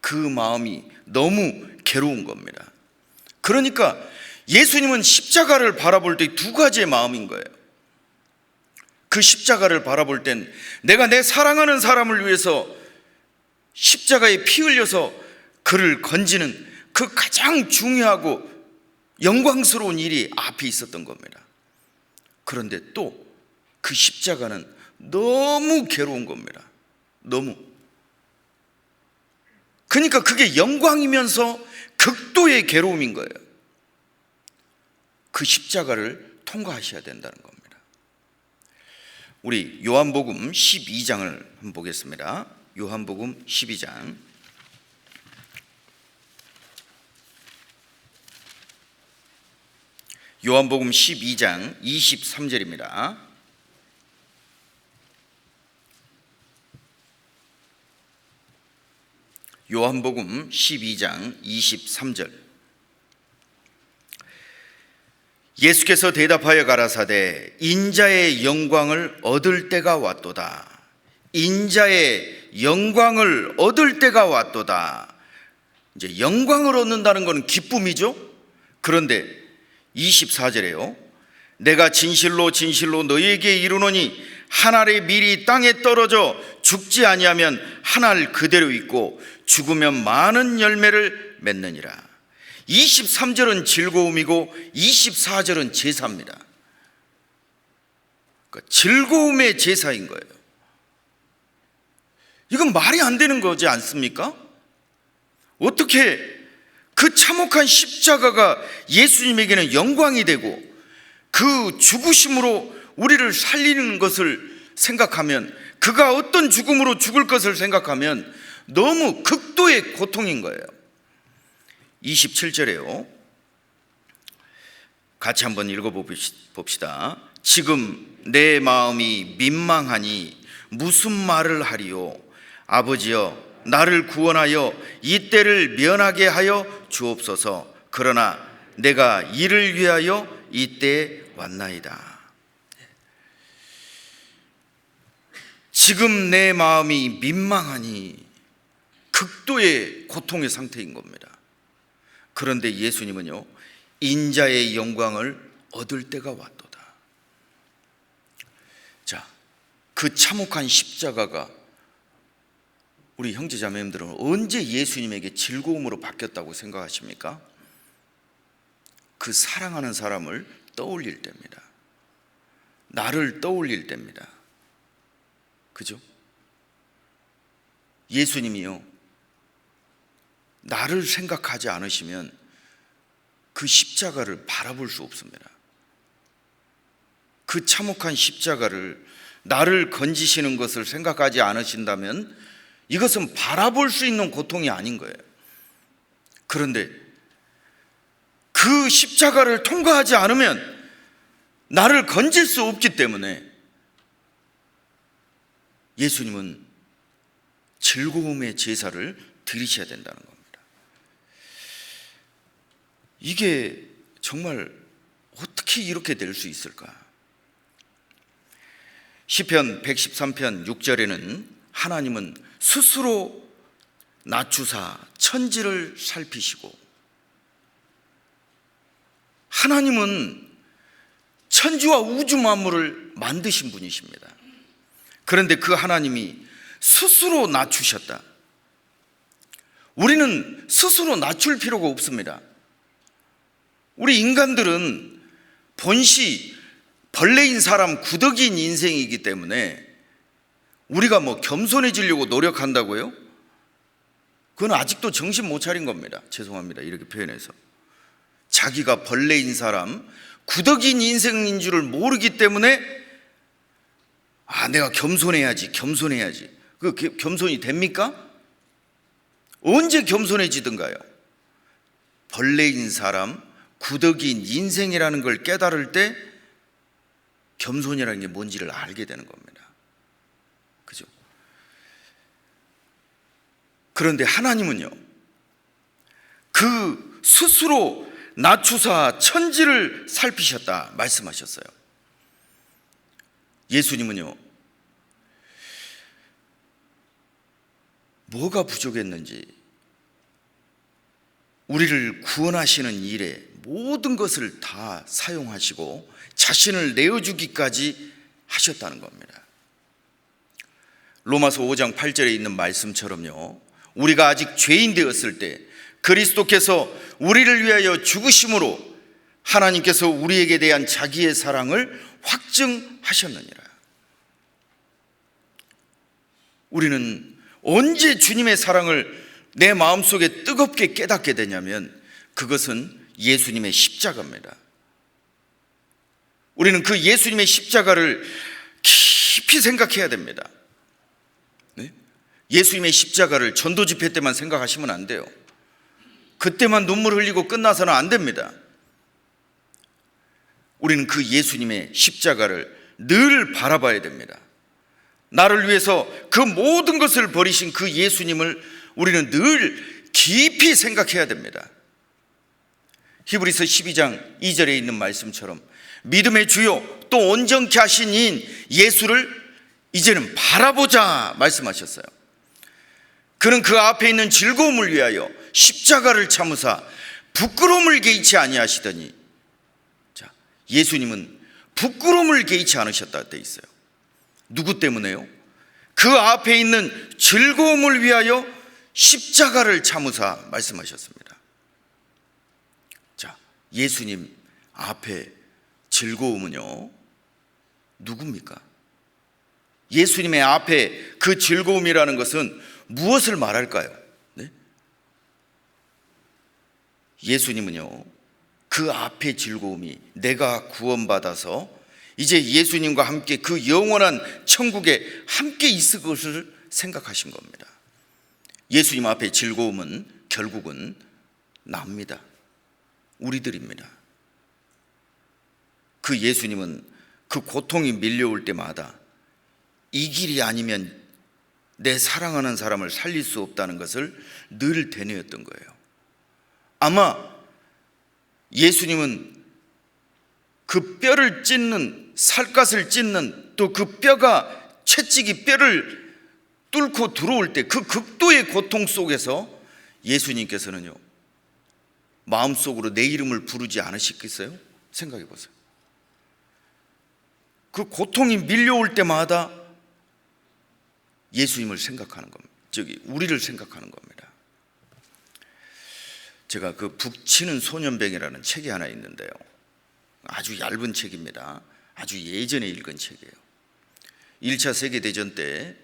그 마음이 너무 괴로운 겁니다. 그러니까 예수님은 십자가를 바라볼 때 두 가지의 마음인 거예요. 그 십자가를 바라볼 땐 내가 내 사랑하는 사람을 위해서 십자가에 피 흘려서 그를 건지는 그 가장 중요하고 영광스러운 일이 앞에 있었던 겁니다. 그런데 또 그 십자가는 너무 괴로운 겁니다. 너무. 그러니까 그게 영광이면서 극도의 괴로움인 거예요. 그 십자가를 통과하셔야 된다는 겁니다. 우리 요한복음 12장을 한번 보겠습니다. 요한복음 12장. 요한복음 12장 23절입니다. 요한복음 12장 23절. 예수께서 대답하여 가라사대 인자의 영광을 얻을 때가 왔도다. 인자의 영광을 얻을 때가 왔도다. 이제 영광을 얻는다는 것은 기쁨이죠. 그런데 24절에요. 내가 진실로 진실로 너희에게 이르노니 한 알의 밀이 땅에 떨어져 죽지 아니하면 한 알 그대로 있고 죽으면 많은 열매를 맺느니라. 23절은 즐거움이고 24절은 제사입니다. 그러니까 즐거움의 제사인 거예요. 이건 말이 안 되는 거지 않습니까? 어떻게 그 참혹한 십자가가 예수님에게는 영광이 되고 그 죽으심으로 우리를 살리는 것을 생각하면, 그가 어떤 죽음으로 죽을 것을 생각하면 너무 극도의 고통인 거예요. 27절에요. 같이 한번 읽어봅시다. 지금 내 마음이 민망하니 무슨 말을 하리요. 아버지여 나를 구원하여 이 때를 면하게 하여 주옵소서. 그러나 내가 이를 위하여 이 때에 왔나이다. 지금 내 마음이 민망하니 극도의 고통의 상태인 겁니다. 그런데 예수님은요, 인자의 영광을 얻을 때가 왔도다. 자, 그 참혹한 십자가가 우리 형제자매님들은 언제 예수님에게 즐거움으로 바뀌었다고 생각하십니까? 그 사랑하는 사람을 떠올릴 때입니다. 나를 떠올릴 때입니다. 그죠? 예수님이요, 나를 생각하지 않으시면 그 십자가를 바라볼 수 없습니다. 그 참혹한 십자가를, 나를 건지시는 것을 생각하지 않으신다면 이것은 바라볼 수 있는 고통이 아닌 거예요. 그런데 그 십자가를 통과하지 않으면 나를 건질 수 없기 때문에 예수님은 즐거움의 제사를 드리셔야 된다는 겁니다. 이게 정말 어떻게 이렇게 될 수 있을까? 시편 113편 6절에는 하나님은 스스로 낮추사 천지를 살피시고, 하나님은 천지와 우주 만물을 만드신 분이십니다. 그런데 그 하나님이 스스로 낮추셨다. 우리는 스스로 낮출 필요가 없습니다. 우리 인간들은 본시 벌레인 사람, 구더기인 인생이기 때문에 우리가 뭐 겸손해지려고 노력한다고요? 그건 아직도 정신 못 차린 겁니다. 죄송합니다, 이렇게 표현해서. 자기가 벌레인 사람, 구더기인 인생인 줄을 모르기 때문에 내가 겸손해야지. 그 겸손이 됩니까? 언제 겸손해지든가요? 벌레인 사람, 구더기인 인생이라는 걸 깨달을 때 겸손이라는 게 뭔지를 알게 되는 겁니다. 그죠? 그런데 하나님은요, 그 스스로 낮추사 천지를 살피셨다 말씀하셨어요. 예수님은요, 뭐가 부족했는지 우리를 구원하시는 일에 모든 것을 다 사용하시고 자신을 내어주기까지 하셨다는 겁니다. 로마서 5장 8절에 있는 말씀처럼요, 우리가 아직 죄인 되었을 때 그리스도께서 우리를 위하여 죽으심으로 하나님께서 우리에게 대한 자기의 사랑을 확증하셨느니라. 우리는 언제 주님의 사랑을 내 마음속에 뜨겁게 깨닫게 되냐면 그것은 예수님의 십자가입니다. 우리는 그 예수님의 십자가를 깊이 생각해야 됩니다. 네? 예수님의 십자가를 전도 집회 때만 생각하시면 안 돼요. 그때만 눈물 흘리고 끝나서는 안 됩니다. 우리는 그 예수님의 십자가를 늘 바라봐야 됩니다. 나를 위해서 그 모든 것을 버리신 그 예수님을 우리는 늘 깊이 생각해야 됩니다. 히브리서 12장 2절에 있는 말씀처럼 믿음의 주요 또 온전케 하신 이인 예수를 이제는 바라보자 말씀하셨어요. 그는 그 앞에 있는 즐거움을 위하여 십자가를 참으사 부끄러움을 개의치 아니하시더니, 자, 예수님은 부끄러움을 개의치 않으셨다 돼 있어요. 누구 때문에요? 그 앞에 있는 즐거움을 위하여 십자가를 참으사 말씀하셨습니다. 자, 예수님 앞에 즐거움은요, 누굽니까? 예수님의 앞에 그 즐거움이라는 것은 무엇을 말할까요? 네? 예수님은요, 그 앞에 즐거움이 내가 구원받아서 이제 예수님과 함께 그 영원한 천국에 함께 있을 것을 생각하신 겁니다. 예수님 앞에 즐거움은 결국은 납니다. 우리들입니다. 그 예수님은 그 고통이 밀려올 때마다 이 길이 아니면 내 사랑하는 사람을 살릴 수 없다는 것을 늘 되뇌었던 거예요. 아마 예수님은 그 뼈를 찢는, 살갗을 찢는, 또 그 뼈가 채찍이 뼈를 뚫고 들어올 때 그 극도의 고통 속에서 예수님께서는요, 마음속으로 내 이름을 부르지 않으시겠어요? 생각해 보세요. 그 고통이 밀려올 때마다 예수님을 생각하는 겁니다. 우리를 생각하는 겁니다. 제가 그 북치는 소년병이라는 책이 하나 있는데요, 아주 얇은 책입니다. 아주 예전에 읽은 책이에요. 1차 세계대전 때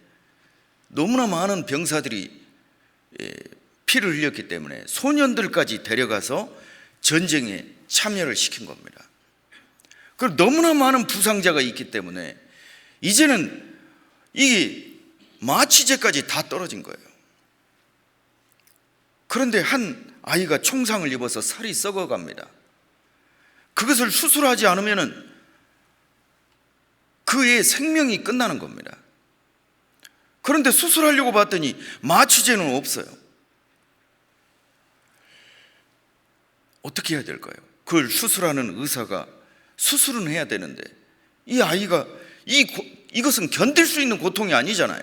너무나 많은 병사들이 피를 흘렸기 때문에 소년들까지 데려가서 전쟁에 참여를 시킨 겁니다. 그리고 너무나 많은 부상자가 있기 때문에 이제는 이 마취제까지 다 떨어진 거예요. 그런데 한 아이가 총상을 입어서 살이 썩어갑니다. 그것을 수술하지 않으면 그의 생명이 끝나는 겁니다. 그런데 수술하려고 봤더니 마취제는 없어요. 어떻게 해야 될까요? 그걸 수술하는 의사가 수술은 해야 되는데 이 아이가 이것은 견딜 수 있는 고통이 아니잖아요.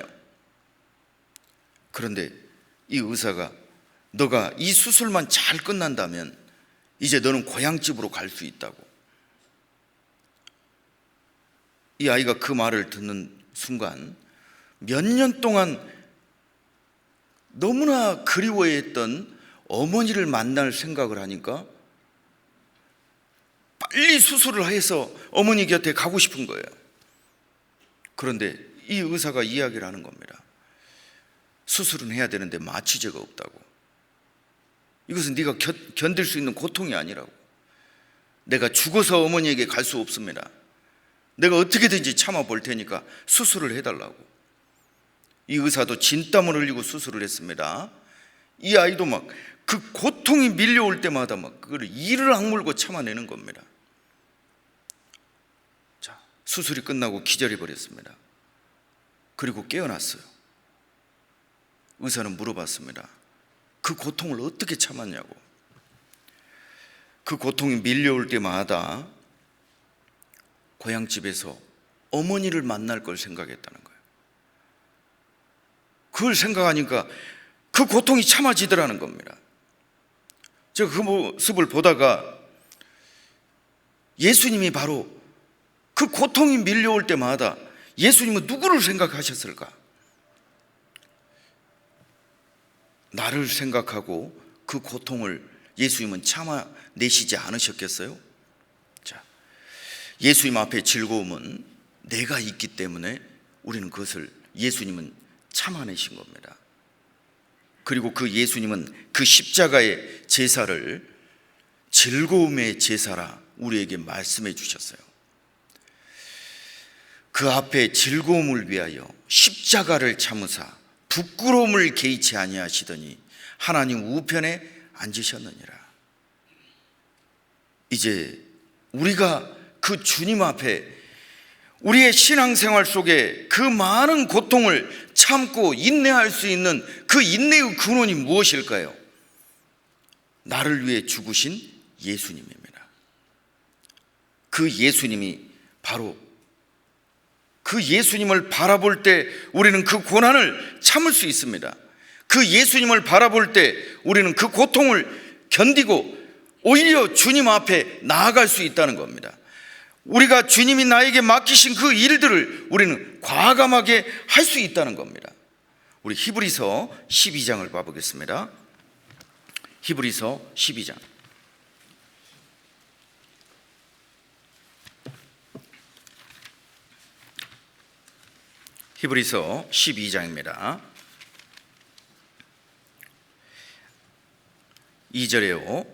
그런데 이 의사가 너가 이 수술만 잘 끝난다면 이제 너는 고향집으로 갈 수 있다고. 이 아이가 그 말을 듣는 순간 몇 년 동안 너무나 그리워했던 어머니를 만날 생각을 하니까 빨리 수술을 해서 어머니 곁에 가고 싶은 거예요. 그런데 이 의사가 이야기를 하는 겁니다. 수술은 해야 되는데 마취제가 없다고. 이것은 네가 견딜 수 있는 고통이 아니라고. 내가 죽어서 어머니에게 갈 수 없습니다. 내가 어떻게든지 참아볼 테니까 수술을 해달라고. 이 의사도 진땀을 흘리고 수술을 했습니다. 이 아이도 막 그 고통이 밀려올 때마다 막 그걸 이를 악물고 참아내는 겁니다. 자, 수술이 끝나고 기절해 버렸습니다. 그리고 깨어났어요. 의사는 물어봤습니다. 그 고통을 어떻게 참았냐고. 그 고통이 밀려올 때마다 고향집에서 어머니를 만날 걸 생각했다는 거예요. 그걸 생각하니까 그 고통이 참아지더라는 겁니다. 제가 그 모습을 보다가 예수님이 바로 그 고통이 밀려올 때마다 예수님은 누구를 생각하셨을까? 나를 생각하고 그 고통을 예수님은 참아내시지 않으셨겠어요? 예수님 앞에 즐거움은 내가 있기 때문에 우리는 그것을, 예수님은 참아내신 겁니다. 그리고 그 예수님은 그 십자가의 제사를 즐거움의 제사라 우리에게 말씀해 주셨어요. 그 앞에 즐거움을 위하여 십자가를 참으사 부끄러움을 개의치 아니하시더니 하나님 우편에 앉으셨느니라. 이제 우리가 그 주님 앞에 우리의 신앙생활 속에 그 많은 고통을 참고 인내할 수 있는 그 인내의 근원이 무엇일까요? 나를 위해 죽으신 예수님입니다. 그 예수님이 바로, 그 예수님을 바라볼 때 우리는 그 고난을 참을 수 있습니다. 그 예수님을 바라볼 때 우리는 그 고통을 견디고 오히려 주님 앞에 나아갈 수 있다는 겁니다. 우리가 주님이 나에게 맡기신 그 일들을 우리는 과감하게 할 수 있다는 겁니다. 우리 히브리서 12장을 봐보겠습니다. 히브리서 12장. 히브리서 12장입니다. 2절에요.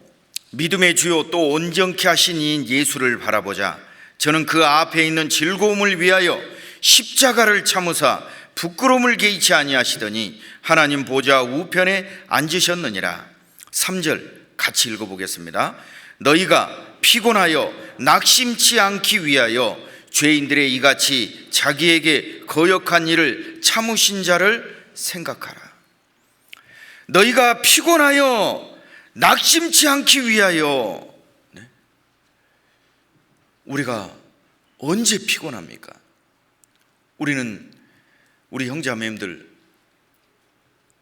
믿음의 주요 또 온전케 하신 이인 예수를 바라보자. 저는 그 앞에 있는 즐거움을 위하여 십자가를 참으사 부끄러움을 개의치 아니하시더니 하나님 보좌 우편에 앉으셨느니라. 3절 같이 읽어보겠습니다. 너희가 피곤하여 낙심치 않기 위하여 죄인들의 이같이 자기에게 거역한 일을 참으신 자를 생각하라. 너희가 피곤하여 낙심치 않기 위하여. 우리가 언제 피곤합니까? 우리는, 우리 형제자매님들,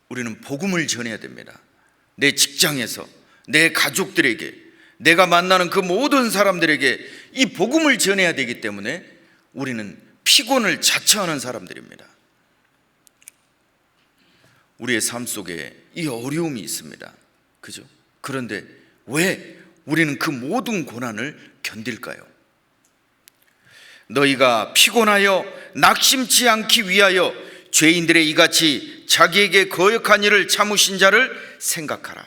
우리는 복음을 전해야 됩니다. 내 직장에서, 내 가족들에게, 내가 만나는 그 모든 사람들에게 이 복음을 전해야 되기 때문에 우리는 피곤을 자처하는 사람들입니다. 우리의 삶 속에 이 어려움이 있습니다. 그죠? 그런데 왜 우리는 그 모든 고난을 견딜까요? 너희가 피곤하여 낙심치 않기 위하여 죄인들의 이같이 자기에게 거역한 일을 참으신 자를 생각하라.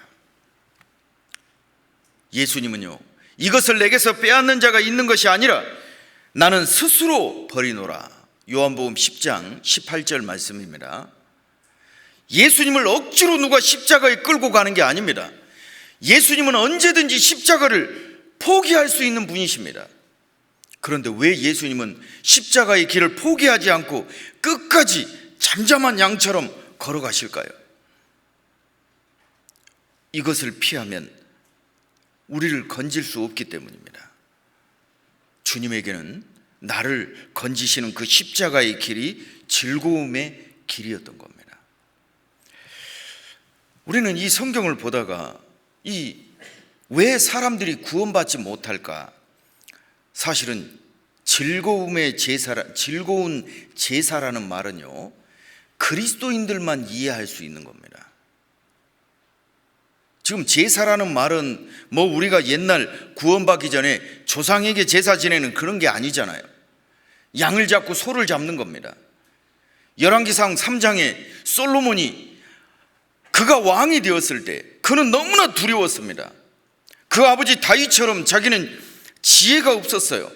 예수님은요, 이것을 내게서 빼앗는 자가 있는 것이 아니라 나는 스스로 버리노라. 요한복음 10장 18절 말씀입니다. 예수님을 억지로 누가 십자가에 끌고 가는 게 아닙니다. 예수님은 언제든지 십자가를 포기할 수 있는 분이십니다. 그런데 왜 예수님은 십자가의 길을 포기하지 않고 끝까지 잠잠한 양처럼 걸어가실까요? 이것을 피하면 우리를 건질 수 없기 때문입니다. 주님에게는 나를 건지시는 그 십자가의 길이 즐거움의 길이었던 겁니다. 우리는 이 성경을 보다가 왜 사람들이 구원받지 못할까? 사실은 즐거움의 제사라, 즐거운 제사라는 말은요, 그리스도인들만 이해할 수 있는 겁니다. 지금 제사라는 말은 뭐 우리가 옛날 구원받기 전에 조상에게 제사 지내는 그런 게 아니잖아요. 양을 잡고 소를 잡는 겁니다. 열왕기상 3장에 솔로몬이 그가 왕이 되었을 때 그는 너무나 두려웠습니다. 그 아버지 다윗처럼 자기는 지혜가 없었어요.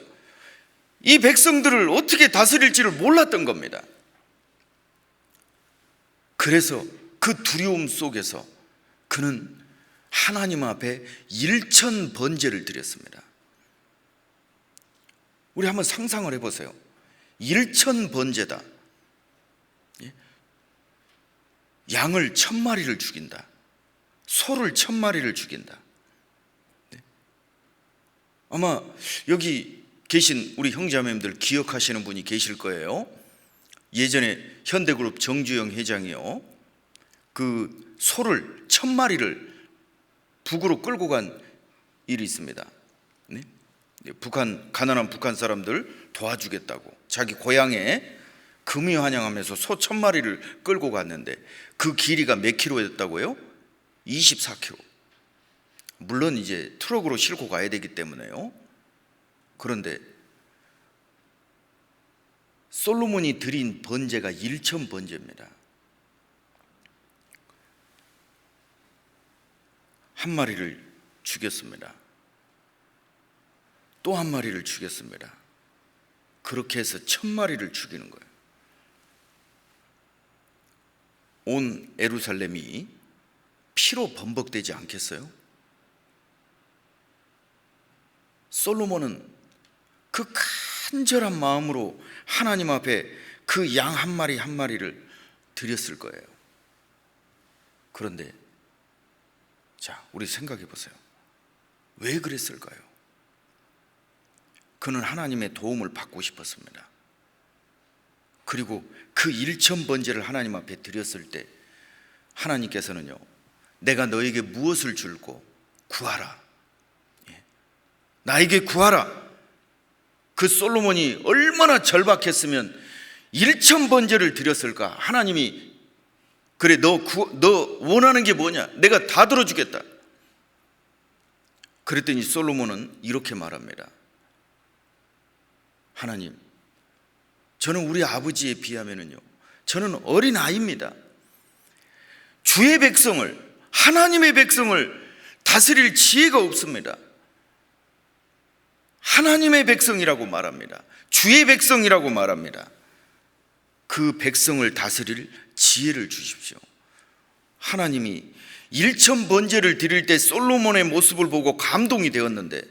이 백성들을 어떻게 다스릴지를 몰랐던 겁니다. 그래서 그 두려움 속에서 그는 하나님 앞에 일천 번제를 드렸습니다. 우리 한번 상상을 해보세요. 일천 번제다. 양을 1000마리를 죽인다. 소를 1000마리를 죽인다. 아마 여기 계신 우리 형제자매님들 기억하시는 분이 계실 거예요. 예전에 현대그룹 정주영 회장이요, 그 소를 1000마리를 북으로 끌고 간 일이 있습니다. 가난한 북한 사람들 도와주겠다고 자기 고향에 금이 환영하면서 소 1000마리를 끌고 갔는데 그 길이가 몇 킬로였다고요? 24킬로. 물론 이제 트럭으로 싣고 가야 되기 때문에요. 그런데 솔로몬이 드린 번제가 1천 번제입니다. 한 마리를 죽였습니다. 또 한 마리를 죽였습니다. 그렇게 해서 1000마리를 죽이는 거예요. 온 예루살렘이 피로 범벅되지 않겠어요? 솔로몬은 그 간절한 마음으로 하나님 앞에 그 양 한 마리 한 마리를 드렸을 거예요. 그런데 자, 우리 생각해 보세요. 왜 그랬을까요? 그는 하나님의 도움을 받고 싶었습니다. 그리고 그 1천 번제를 하나님 앞에 드렸을 때 하나님께서는요, 내가 너에게 무엇을 줄고 구하라. 나에게 구하라. 그 솔로몬이 얼마나 절박했으면 1천 번제를 드렸을까? 하나님이 그래, 너 원하는 게 뭐냐? 내가 다 들어주겠다. 그랬더니 솔로몬은 이렇게 말합니다. 하나님, 저는 우리 아버지에 비하면은요, 저는 어린 아이입니다. 주의 백성을, 하나님의 백성을 다스릴 지혜가 없습니다. 하나님의 백성이라고 말합니다. 주의 백성이라고 말합니다. 그 백성을 다스릴 지혜를 주십시오. 하나님이 1천 번제를 드릴 때 솔로몬의 모습을 보고 감동이 되었는데,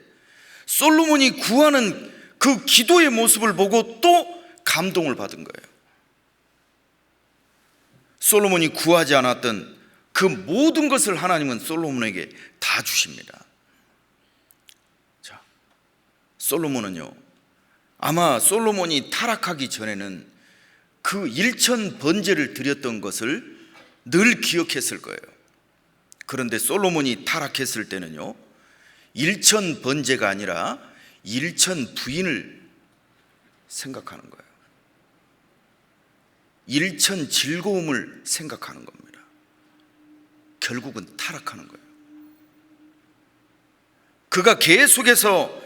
솔로몬이 구하는 그 기도의 모습을 보고 또 감동을 받은 거예요. 솔로몬이 구하지 않았던 그 모든 것을 하나님은 솔로몬에게 다 주십니다. 자, 솔로몬은요, 아마 솔로몬이 타락하기 전에는 그 1천 번제를 드렸던 것을 늘 기억했을 거예요. 그런데 솔로몬이 타락했을 때는요, 1천 번제가 아니라 1천 부인을 생각하는 거예요. 1천 즐거움을 생각하는 겁니다. 결국은 타락하는 거예요. 그가 계속해서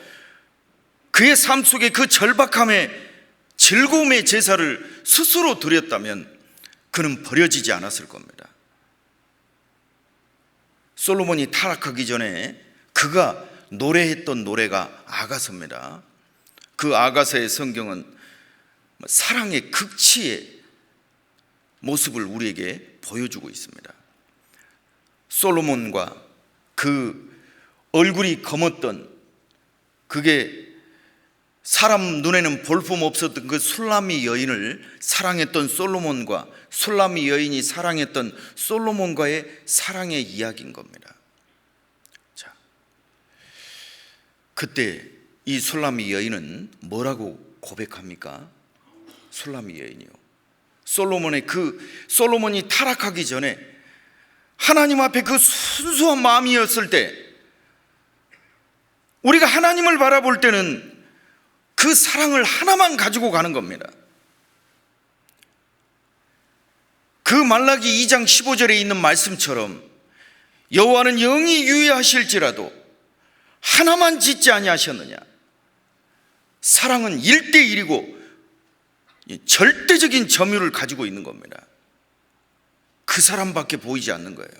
그의 삶 속에 그 절박함에 즐거움의 제사를 스스로 드렸다면 그는 버려지지 않았을 겁니다. 솔로몬이 타락하기 전에 그가 노래했던 노래가 아가서입니다. 그 아가서의 성경은 사랑의 극치의 모습을 우리에게 보여주고 있습니다. 솔로몬과 그 얼굴이 검었던, 그게 사람 눈에는 볼품 없었던 그 술람미 여인을 사랑했던 솔로몬과 술람미 여인이 사랑했던 솔로몬과의 사랑의 이야기인 겁니다. 자, 그때 이 술람미 여인은 뭐라고 고백합니까? 술람미 여인이요, 솔로몬이 타락하기 전에 하나님 앞에 그 순수한 마음이었을 때, 우리가 하나님을 바라볼 때는 그 사랑을 하나만 가지고 가는 겁니다. 그 말라기 2장 15절에 있는 말씀처럼 여호와는 영이 유의하실지라도 하나만 짓지 아니하셨느냐. 사랑은 1대1이고 절대적인 점유를 가지고 있는 겁니다. 그 사람밖에 보이지 않는 거예요.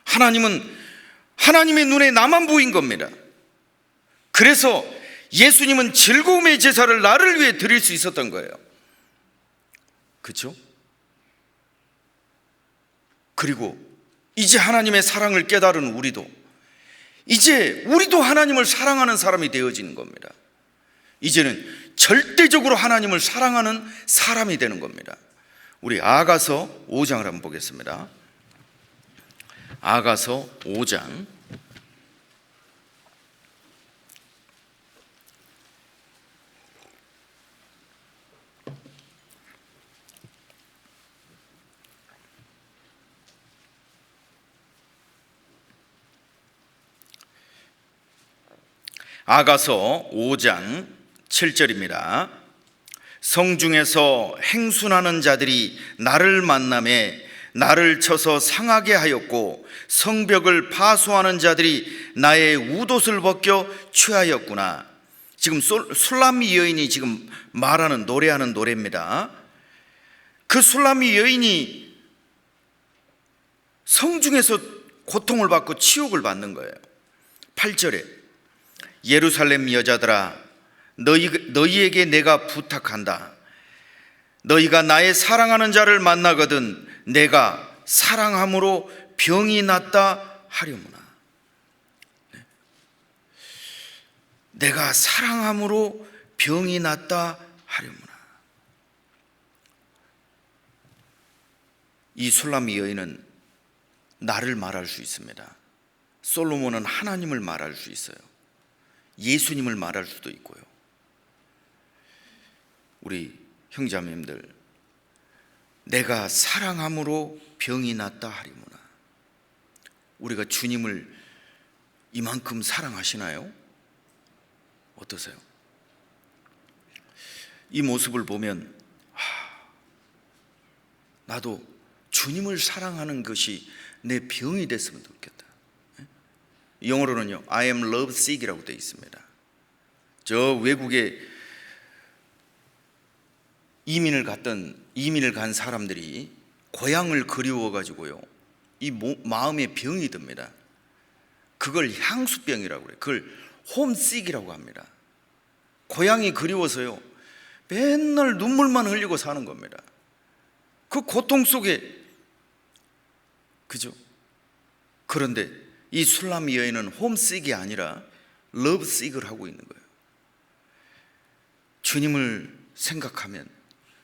하나님은 하나님의 눈에 나만 보인 겁니다. 그래서 예수님은 즐거움의 제사를 나를 위해 드릴 수 있었던 거예요. 그렇죠? 그리고 이제 하나님의 사랑을 깨달은 우리도 하나님을 사랑하는 사람이 되어지는 겁니다. 이제는 절대적으로 하나님을 사랑하는 사람이 되는 겁니다. 우리 아가서 5장을 한번 보겠습니다. 아가서 5장 아가서 5장 7절입니다. 성중에서 행순하는 자들이 나를 만나매 나를 쳐서 상하게 하였고, 성벽을 파수하는 자들이 나의 웃옷을 벗겨 취하였구나. 지금 술람미 여인이 지금 말하는 노래하는 노래입니다. 그 술람미 여인이 성중에서 고통을 받고 치욕을 받는 거예요. 8절에 예루살렘 여자들아 너희에게 내가 부탁한다. 너희가 나의 사랑하는 자를 만나거든 내가 사랑함으로 병이 낫다 하려무나. 내가 사랑함으로 병이 낫다 하려무나. 이 술람미 여인은 나를 말할 수 있습니다. 솔로몬은 하나님을 말할 수 있어요. 예수님을 말할 수도 있고요. 우리 형제자매님들, 내가 사랑함으로 병이 낫다 하리무나. 우리가 주님을 이만큼 사랑하시나요? 어떠세요? 이 모습을 보면 나도 주님을 사랑하는 것이 내 병이 됐으면 좋겠다. 영어로는요 I am love sick이라고 되어 있습니다. 저 외국에 이민을 간 사람들이 고향을 그리워 가지고요 이 마음에 병이 듭니다. 그걸 향수병이라고 그래요. 그걸 홈식이라고 합니다. 고향이 그리워서요 맨날 눈물만 흘리고 사는 겁니다. 그 고통 속에, 그죠? 그런데 이 술람미 여인은 홈식이 아니라 러브식을 하고 있는 거예요. 주님을 생각하면,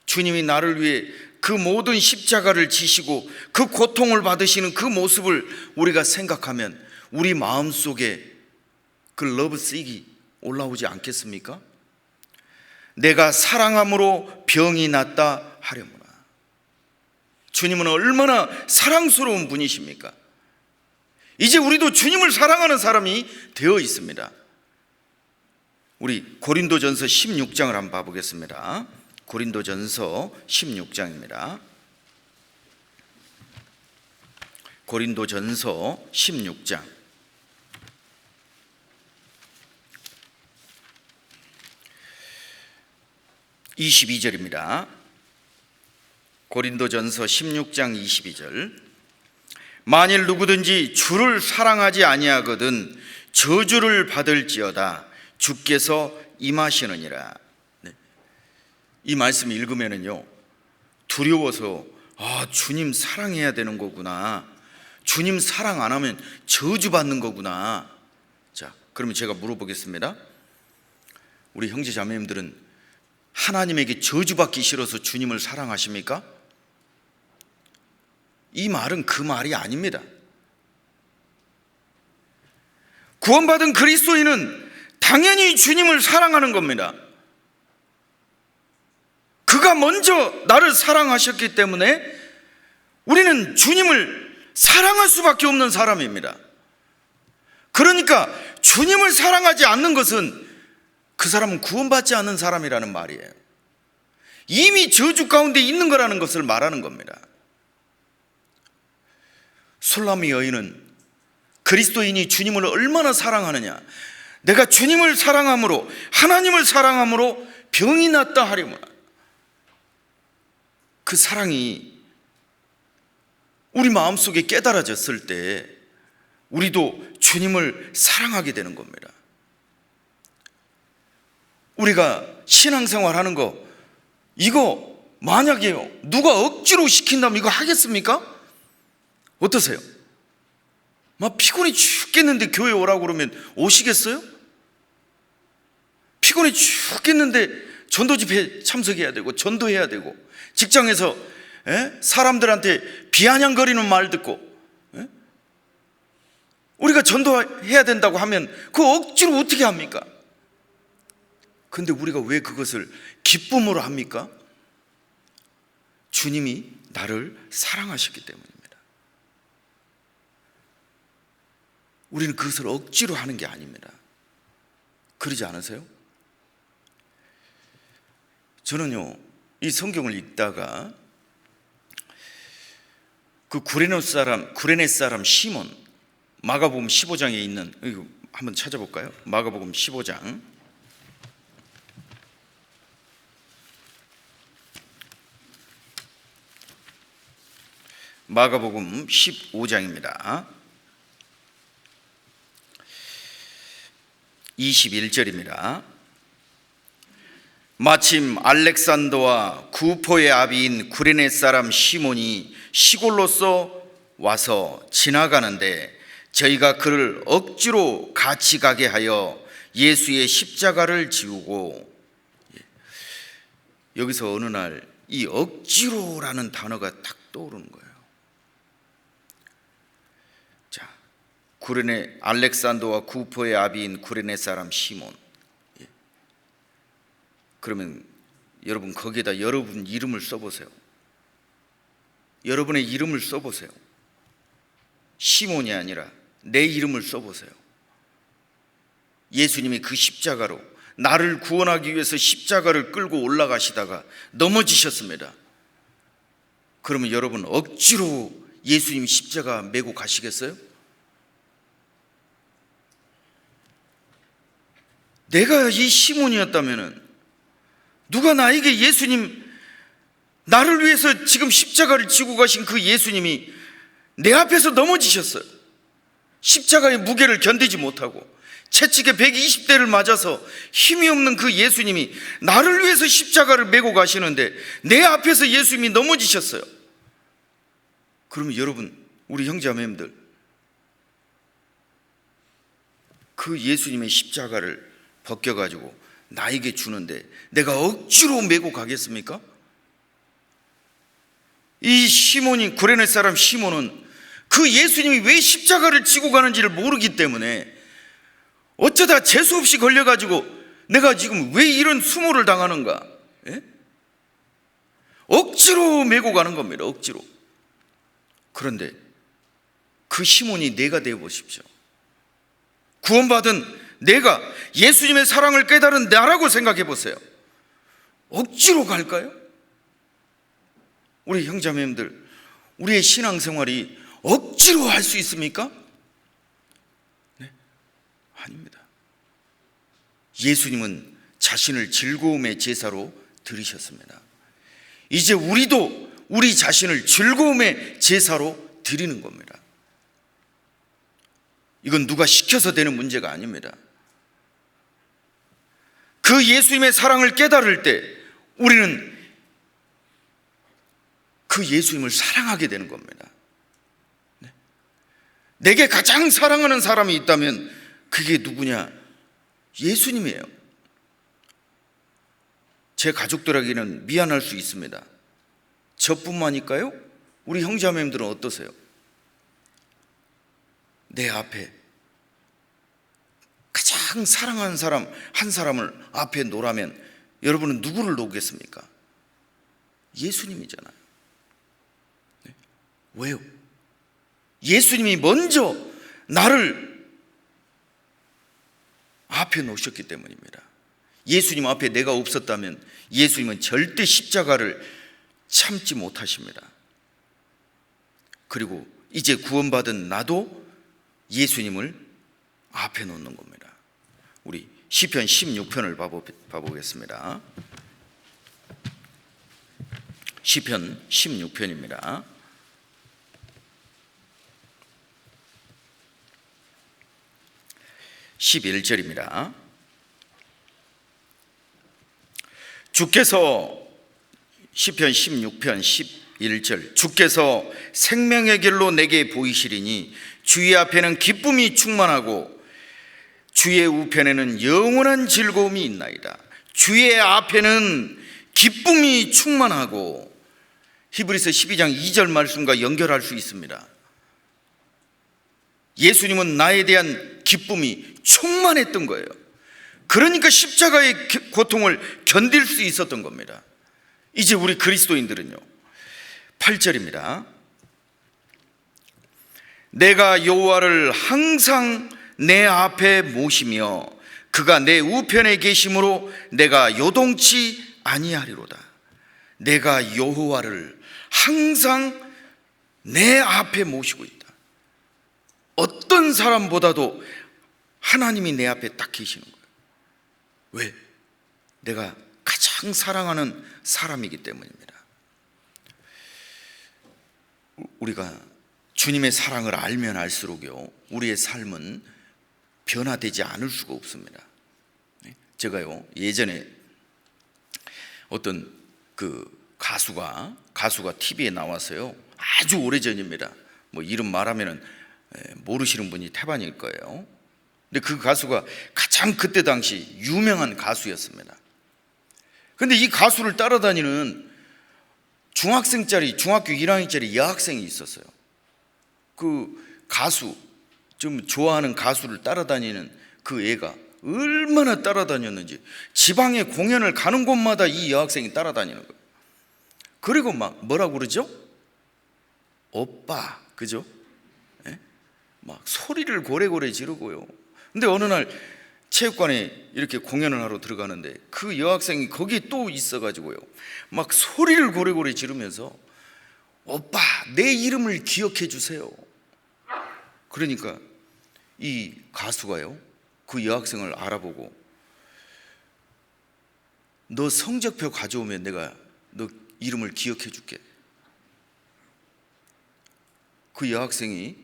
주님이 나를 위해 그 모든 십자가를 지시고 그 고통을 받으시는 그 모습을 우리가 생각하면 우리 마음속에 그 러브식이 올라오지 않겠습니까? 내가 사랑함으로 병이 낫다 하려무나. 주님은 얼마나 사랑스러운 분이십니까? 이제 우리도 주님을 사랑하는 사람이 되어 있습니다. 우리 고린도전서 16장을 한번 봐보겠습니다. 고린도전서 16장입니다. 고린도전서 16장 22절입니다. 고린도전서 16장 22절. 만일 누구든지 주를 사랑하지 아니하거든 저주를 받을지어다 주께서 임하시느니라. 이 말씀 읽으면은요 두려워서 주님 사랑해야 되는 거구나, 주님 사랑 안 하면 저주받는 거구나. 자, 그러면 제가 물어보겠습니다. 우리 형제 자매님들은 하나님에게 저주받기 싫어서 주님을 사랑하십니까? 이 말은 그 말이 아닙니다. 구원받은 그리스도인은 당연히 주님을 사랑하는 겁니다. 그가 먼저 나를 사랑하셨기 때문에 우리는 주님을 사랑할 수밖에 없는 사람입니다. 그러니까 주님을 사랑하지 않는 것은 그 사람은 구원받지 않는 사람이라는 말이에요. 이미 저주 가운데 있는 거라는 것을 말하는 겁니다. 술람미 여인은 그리스도인이 주님을 얼마나 사랑하느냐, 내가 주님을 사랑함으로, 하나님을 사랑함으로 병이 낫다 하려무나. 그 사랑이 우리 마음속에 깨달아졌을 때 우리도 주님을 사랑하게 되는 겁니다. 우리가 신앙생활 하는 거, 이거 만약에요 누가 억지로 시킨다면 이거 하겠습니까? 어떠세요? 막 피곤해 죽겠는데 교회 오라고 그러면 오시겠어요? 피곤해 죽겠는데 전도 집회 참석해야 되고 전도해야 되고, 직장에서 사람들한테 비아냥거리는 말 듣고 우리가 전도해야 된다고 하면 그 억지로 어떻게 합니까? 근데 우리가 왜 그것을 기쁨으로 합니까? 주님이 나를 사랑하셨기 때문입니다. 우리는 그것을 억지로 하는 게 아닙니다. 그러지 않으세요? 저는요 이 성경을 읽다가 그 구레네 사람 시몬, 마가복음 15장에 있는, 이거 한번 찾아볼까요? 마가복음 15장 마가복음 15장입니다. 21절입니다. 마침 알렉산더와 구포의 아비인 구레네 사람 시몬이 시골로서 와서 지나가는데 저희가 그를 억지로 같이 가게 하여 예수의 십자가를 지우고, 여기서 어느 날 이 억지로라는 단어가 딱 떠오르는 거예요. 자, 구레네 알렉산더와 구포의 아비인 구레네 사람 시몬. 그러면 여러분 거기에다 여러분 이름을 써보세요. 여러분의 이름을 써보세요. 시몬이 아니라 내 이름을 써보세요. 예수님이 그 십자가로 나를 구원하기 위해서 십자가를 끌고 올라가시다가 넘어지셨습니다. 그러면 여러분 억지로 예수님 십자가 메고 가시겠어요? 내가 이 시몬이었다면 누가 나에게 예수님, 나를 위해서 지금 십자가를 지고 가신 그 예수님이 내 앞에서 넘어지셨어요. 십자가의 무게를 견디지 못하고 채찍에 120대를 맞아서 힘이 없는 그 예수님이 나를 위해서 십자가를 메고 가시는데 내 앞에서 예수님이 넘어지셨어요. 그러면 여러분, 우리 형제자매님들, 그 예수님의 십자가를 벗겨가지고 나에게 주는데 내가 억지로 메고 가겠습니까? 이 시몬이, 구레네 사람 시몬은 그 예수님이 왜 십자가를 지고 가는지를 모르기 때문에 어쩌다 재수없이 걸려가지고 내가 지금 왜 이런 수모를 당하는가? 억지로 메고 가는 겁니다. 억지로. 그런데 그 시몬이 내가 되어 보십시오. 구원받은 내가, 예수님의 사랑을 깨달은 나라고 생각해 보세요. 억지로 갈까요? 우리 형제자매님들, 우리의 신앙생활이 억지로 할 수 있습니까? 아닙니다. 예수님은 자신을 즐거움의 제사로 드리셨습니다. 이제 우리도 우리 자신을 즐거움의 제사로 드리는 겁니다. 이건 누가 시켜서 되는 문제가 아닙니다. 그 예수님의 사랑을 깨달을 때 우리는 그 예수님을 사랑하게 되는 겁니다. 내게 가장 사랑하는 사람이 있다면 그게 누구냐? 예수님이에요. 제 가족들에게는 미안할 수 있습니다. 저뿐만일까요? 우리 형제자매님들은 어떠세요? 내 앞에 가장 사랑하는 사람 한 사람을 앞에 놓으라면 여러분은 누구를 놓겠습니까? 예수님이잖아요. 왜요? 예수님이 먼저 나를 앞에 놓으셨기 때문입니다. 예수님 앞에 내가 없었다면 예수님은 절대 십자가를 참지 못하십니다. 그리고 이제 구원받은 나도 예수님을 앞에 놓는 겁니다. 우리 시편 16편을 봐보겠습니다. 시편 16편입니다. 11절입니다. 주께서, 시편 16편 11절, 주께서 생명의 길로 내게 보이시리니 주의 앞에는 기쁨이 충만하고 주의 우편에는 영원한 즐거움이 있나이다. 주의 앞에는 기쁨이 충만하고, 히브리서 12장 2절 말씀과 연결할 수 있습니다. 예수님은 나에 대한 기쁨이 충만했던 거예요. 그러니까 십자가의 고통을 견딜 수 있었던 겁니다. 이제 우리 그리스도인들은요, 8절입니다. 내가 여호와를 항상 내 앞에 모시며 그가 내 우편에 계심으로 내가 요동치 아니하리로다. 내가 여호와를 항상 내 앞에 모시고 있다. 어떤 사람보다도 하나님이 내 앞에 딱 계시는 거예요. 왜? 내가 가장 사랑하는 사람이기 때문입니다. 우리가 주님의 사랑을 알면 알수록요, 우리의 삶은 변화되지 않을 수가 없습니다. 제가요, 예전에 어떤 그 가수가 TV에 나왔어요. 아주 오래전입니다. 뭐 이름 말하면은 모르시는 분이 태반일 거예요. 근데 그 가수가 가장 그때 당시 유명한 가수였습니다. 근데 이 가수를 따라다니는 중학교 1학년짜리 여학생이 있었어요. 그 가수, 좀 좋아하는 가수를 따라다니는 그 애가 얼마나 따라다녔는지, 지방에 공연을 가는 곳마다 이 여학생이 따라다니는 거예요. 그리고 막 뭐라고 그러죠? 오빠, 그죠? 막 소리를 고래고래 지르고요. 근데 어느 날 체육관에 이렇게 공연을 하러 들어가는데 그 여학생이 거기 또 있어가지고요, 막 소리를 고래고래 지르면서 오빠, 내 이름을 기억해 주세요. 그러니까 이 가수가요, 그 여학생을 알아보고 너 성적표 가져오면 내가 너 이름을 기억해 줄게. 그 여학생이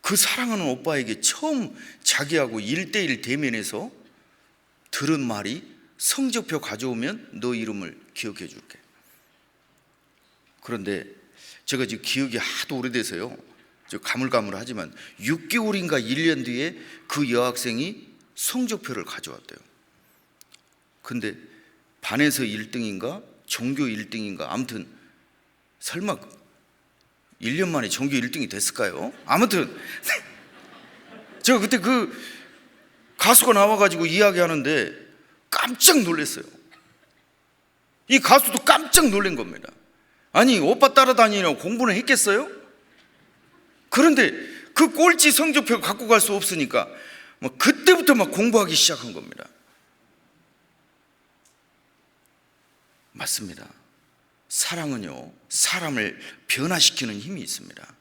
그 사랑하는 오빠에게 처음 자기하고 1대1 대면에서 들은 말이 성적표 가져오면 너 이름을 기억해 줄게. 그런데 제가 지금 기억이 하도 오래돼서요, 가물가물하지만 6개월인가 1년 뒤에 그 여학생이 성적표를 가져왔대요. 근데 반에서 1등인가 전교 1등인가, 아무튼 설마 1년 만에 전교 1등이 됐을까요? 아무튼 제가 그때 그 가수가 나와가지고 이야기하는데 깜짝 놀랐어요. 이 가수도 깜짝 놀란 겁니다. 아니, 오빠 따라다니냐고 공부는 했겠어요? 그런데 그 꼴찌 성적표 갖고 갈 수 없으니까 뭐 그때부터 막 공부하기 시작한 겁니다. 맞습니다. 사랑은요, 사람을 변화시키는 힘이 있습니다.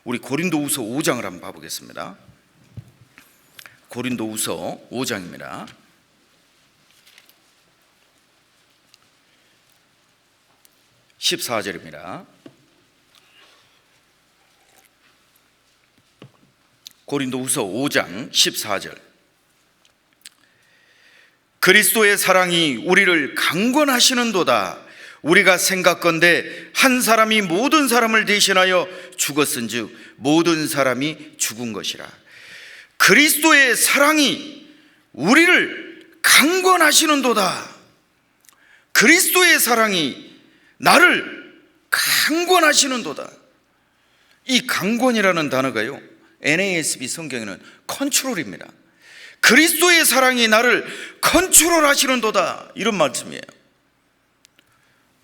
우리 고린도후서 5장을 한번 봐보겠습니다. 고린도후서 5장입니다. 14절입니다. 고린도후서 5장 14절. 그리스도의 사랑이 우리를 강권하시는도다. 우리가 생각건대 한 사람이 모든 사람을 대신하여 죽었은즉 모든 사람이 죽은 것이라. 그리스도의 사랑이 우리를 강권하시는도다. 그리스도의 사랑이 나를 강권하시는도다. 이 강권이라는 단어가요, NASB 성경에는 컨트롤입니다. 그리스도의 사랑이 나를 컨트롤하시는도다, 이런 말씀이에요.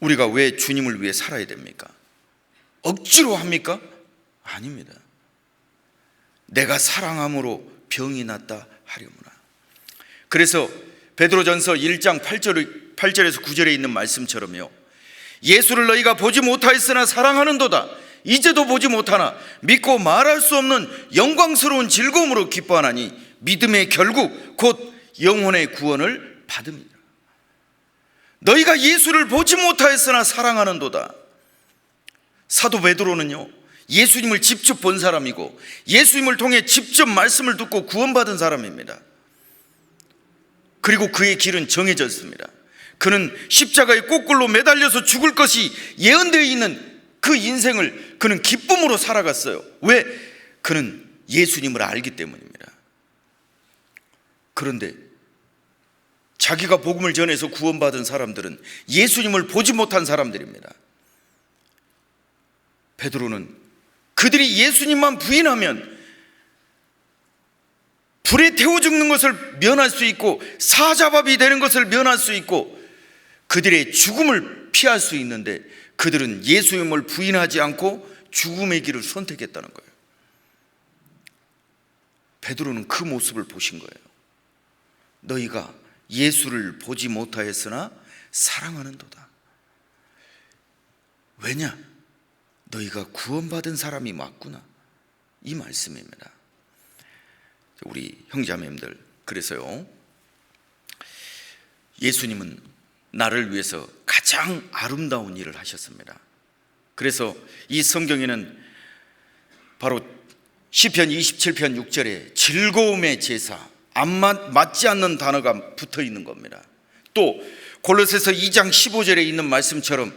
우리가 왜 주님을 위해 살아야 됩니까? 억지로 합니까? 아닙니다. 내가 사랑함으로 병이 낫다 하려무나. 그래서 베드로전서 1장 8절에서 9절에 있는 말씀처럼요, 예수를 너희가 보지 못하였으나 사랑하는도다. 이제도 보지 못하나 믿고 말할 수 없는 영광스러운 즐거움으로 기뻐하나니 믿음의 결국 곧 영혼의 구원을 받음이라. 너희가 예수를 보지 못하였으나 사랑하는도다. 사도 베드로는요, 예수님을 직접 본 사람이고 예수님을 통해 직접 말씀을 듣고 구원받은 사람입니다. 그리고 그의 길은 정해졌습니다. 그는 십자가의 꼬꿀로 매달려서 죽을 것이 예언되어 있는 그 인생을 그는 기쁨으로 살아갔어요. 왜? 그는 예수님을 알기 때문입니다. 그런데 자기가 복음을 전해서 구원받은 사람들은 예수님을 보지 못한 사람들입니다. 베드로는 그들이 예수님만 부인하면 불에 태워 죽는 것을 면할 수 있고 사자밥이 되는 것을 면할 수 있고 그들의 죽음을 피할 수 있는데, 그들은 예수님을 부인하지 않고 죽음의 길을 선택했다는 거예요. 베드로는 그 모습을 보신 거예요. 너희가 예수를 보지 못하였으나 사랑하는도다. 왜냐? 너희가 구원받은 사람이 맞구나, 이 말씀입니다. 우리 형제자매님들, 그래서요, 예수님은 나를 위해서 가장 아름다운 일을 하셨습니다. 그래서 이 성경에는 바로 시편 27편 6절에 즐거움의 제사, 맞지 않는 단어가 붙어 있는 겁니다. 또 골로새서 2장 15절에 있는 말씀처럼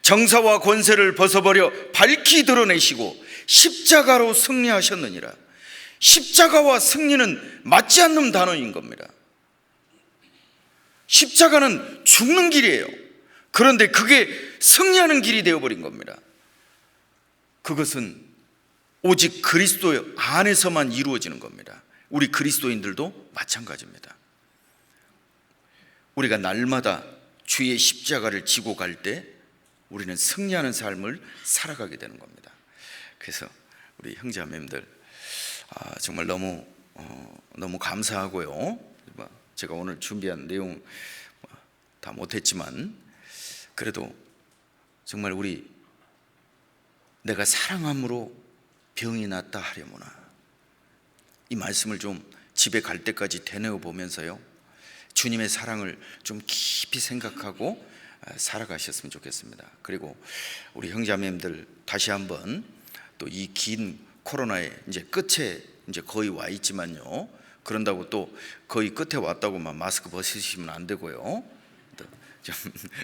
정사와 권세를 벗어버려 밝히 드러내시고 십자가로 승리하셨느니라. 십자가와 승리는 맞지 않는 단어인 겁니다. 십자가는 죽는 길이에요. 그런데 그게 승리하는 길이 되어버린 겁니다. 그것은 오직 그리스도 안에서만 이루어지는 겁니다. 우리 그리스도인들도 마찬가지입니다. 우리가 날마다 주의 십자가를 지고 갈 때 우리는 승리하는 삶을 살아가게 되는 겁니다. 그래서 우리 형제자매님들 정말 너무 감사하고요. 제가 오늘 준비한 내용 다 못했지만 그래도 정말 내가 사랑함으로 병이 낫다 하려무나, 이 말씀을 좀 집에 갈 때까지 되뇌어 보면서요, 주님의 사랑을 좀 깊이 생각하고 살아가셨으면 좋겠습니다. 그리고 우리 형제자매님들 다시 한번 또 이 긴 코로나의 이제 끝에 이제 거의 와 있지만요, 그런다고 또 거의 끝에 왔다고만 마스크 벗으시면 안 되고요, 또 좀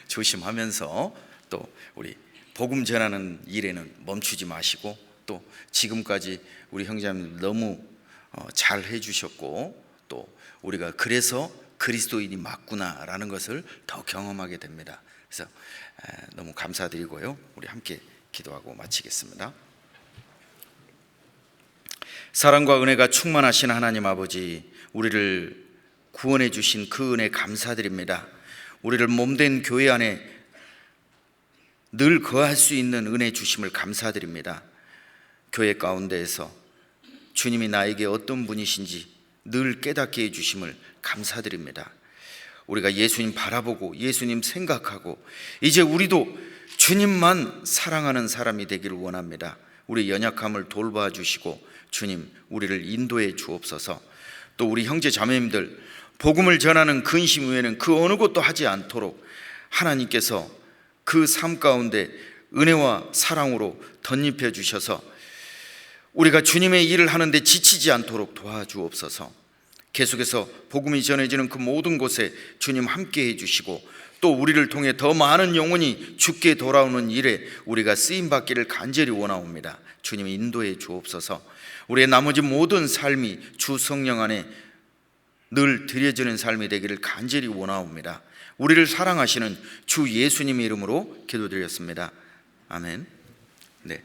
조심하면서 또 우리 복음 전하는 일에는 멈추지 마시고, 또 지금까지 우리 형제자매들 너무 잘 해주셨고, 또 우리가 그래서 그리스도인이 맞구나라는 것을 더 경험하게 됩니다. 그래서 너무 감사드리고요, 우리 함께 기도하고 마치겠습니다. 사랑과 은혜가 충만하신 하나님 아버지, 우리를 구원해 주신 그 은혜 감사드립니다. 우리를 몸된 교회 안에 늘 거할 수 있는 은혜 주심을 감사드립니다. 교회 가운데에서 주님이 나에게 어떤 분이신지 늘 깨닫게 해주심을 감사드립니다. 우리가 예수님 바라보고 예수님 생각하고 이제 우리도 주님만 사랑하는 사람이 되기를 원합니다. 우리 연약함을 돌봐 주시고 주님, 우리를 인도해 주옵소서. 또 우리 형제 자매님들 복음을 전하는 근심 외에는 그 어느 것도 하지 않도록 하나님께서 그 삶 가운데 은혜와 사랑으로 덧입혀 주셔서 우리가 주님의 일을 하는데 지치지 않도록 도와주옵소서. 계속해서 복음이 전해지는 그 모든 곳에 주님 함께 해주시고, 또 우리를 통해 더 많은 영혼이 주께 돌아오는 일에 우리가 쓰임받기를 간절히 원하옵니다. 주님 인도해 주옵소서. 우리의 나머지 모든 삶이 주 성령 안에 늘 드려지는 삶이 되기를 간절히 원하옵니다. 우리를 사랑하시는 주 예수님의 이름으로 기도드렸습니다. 아멘. 네.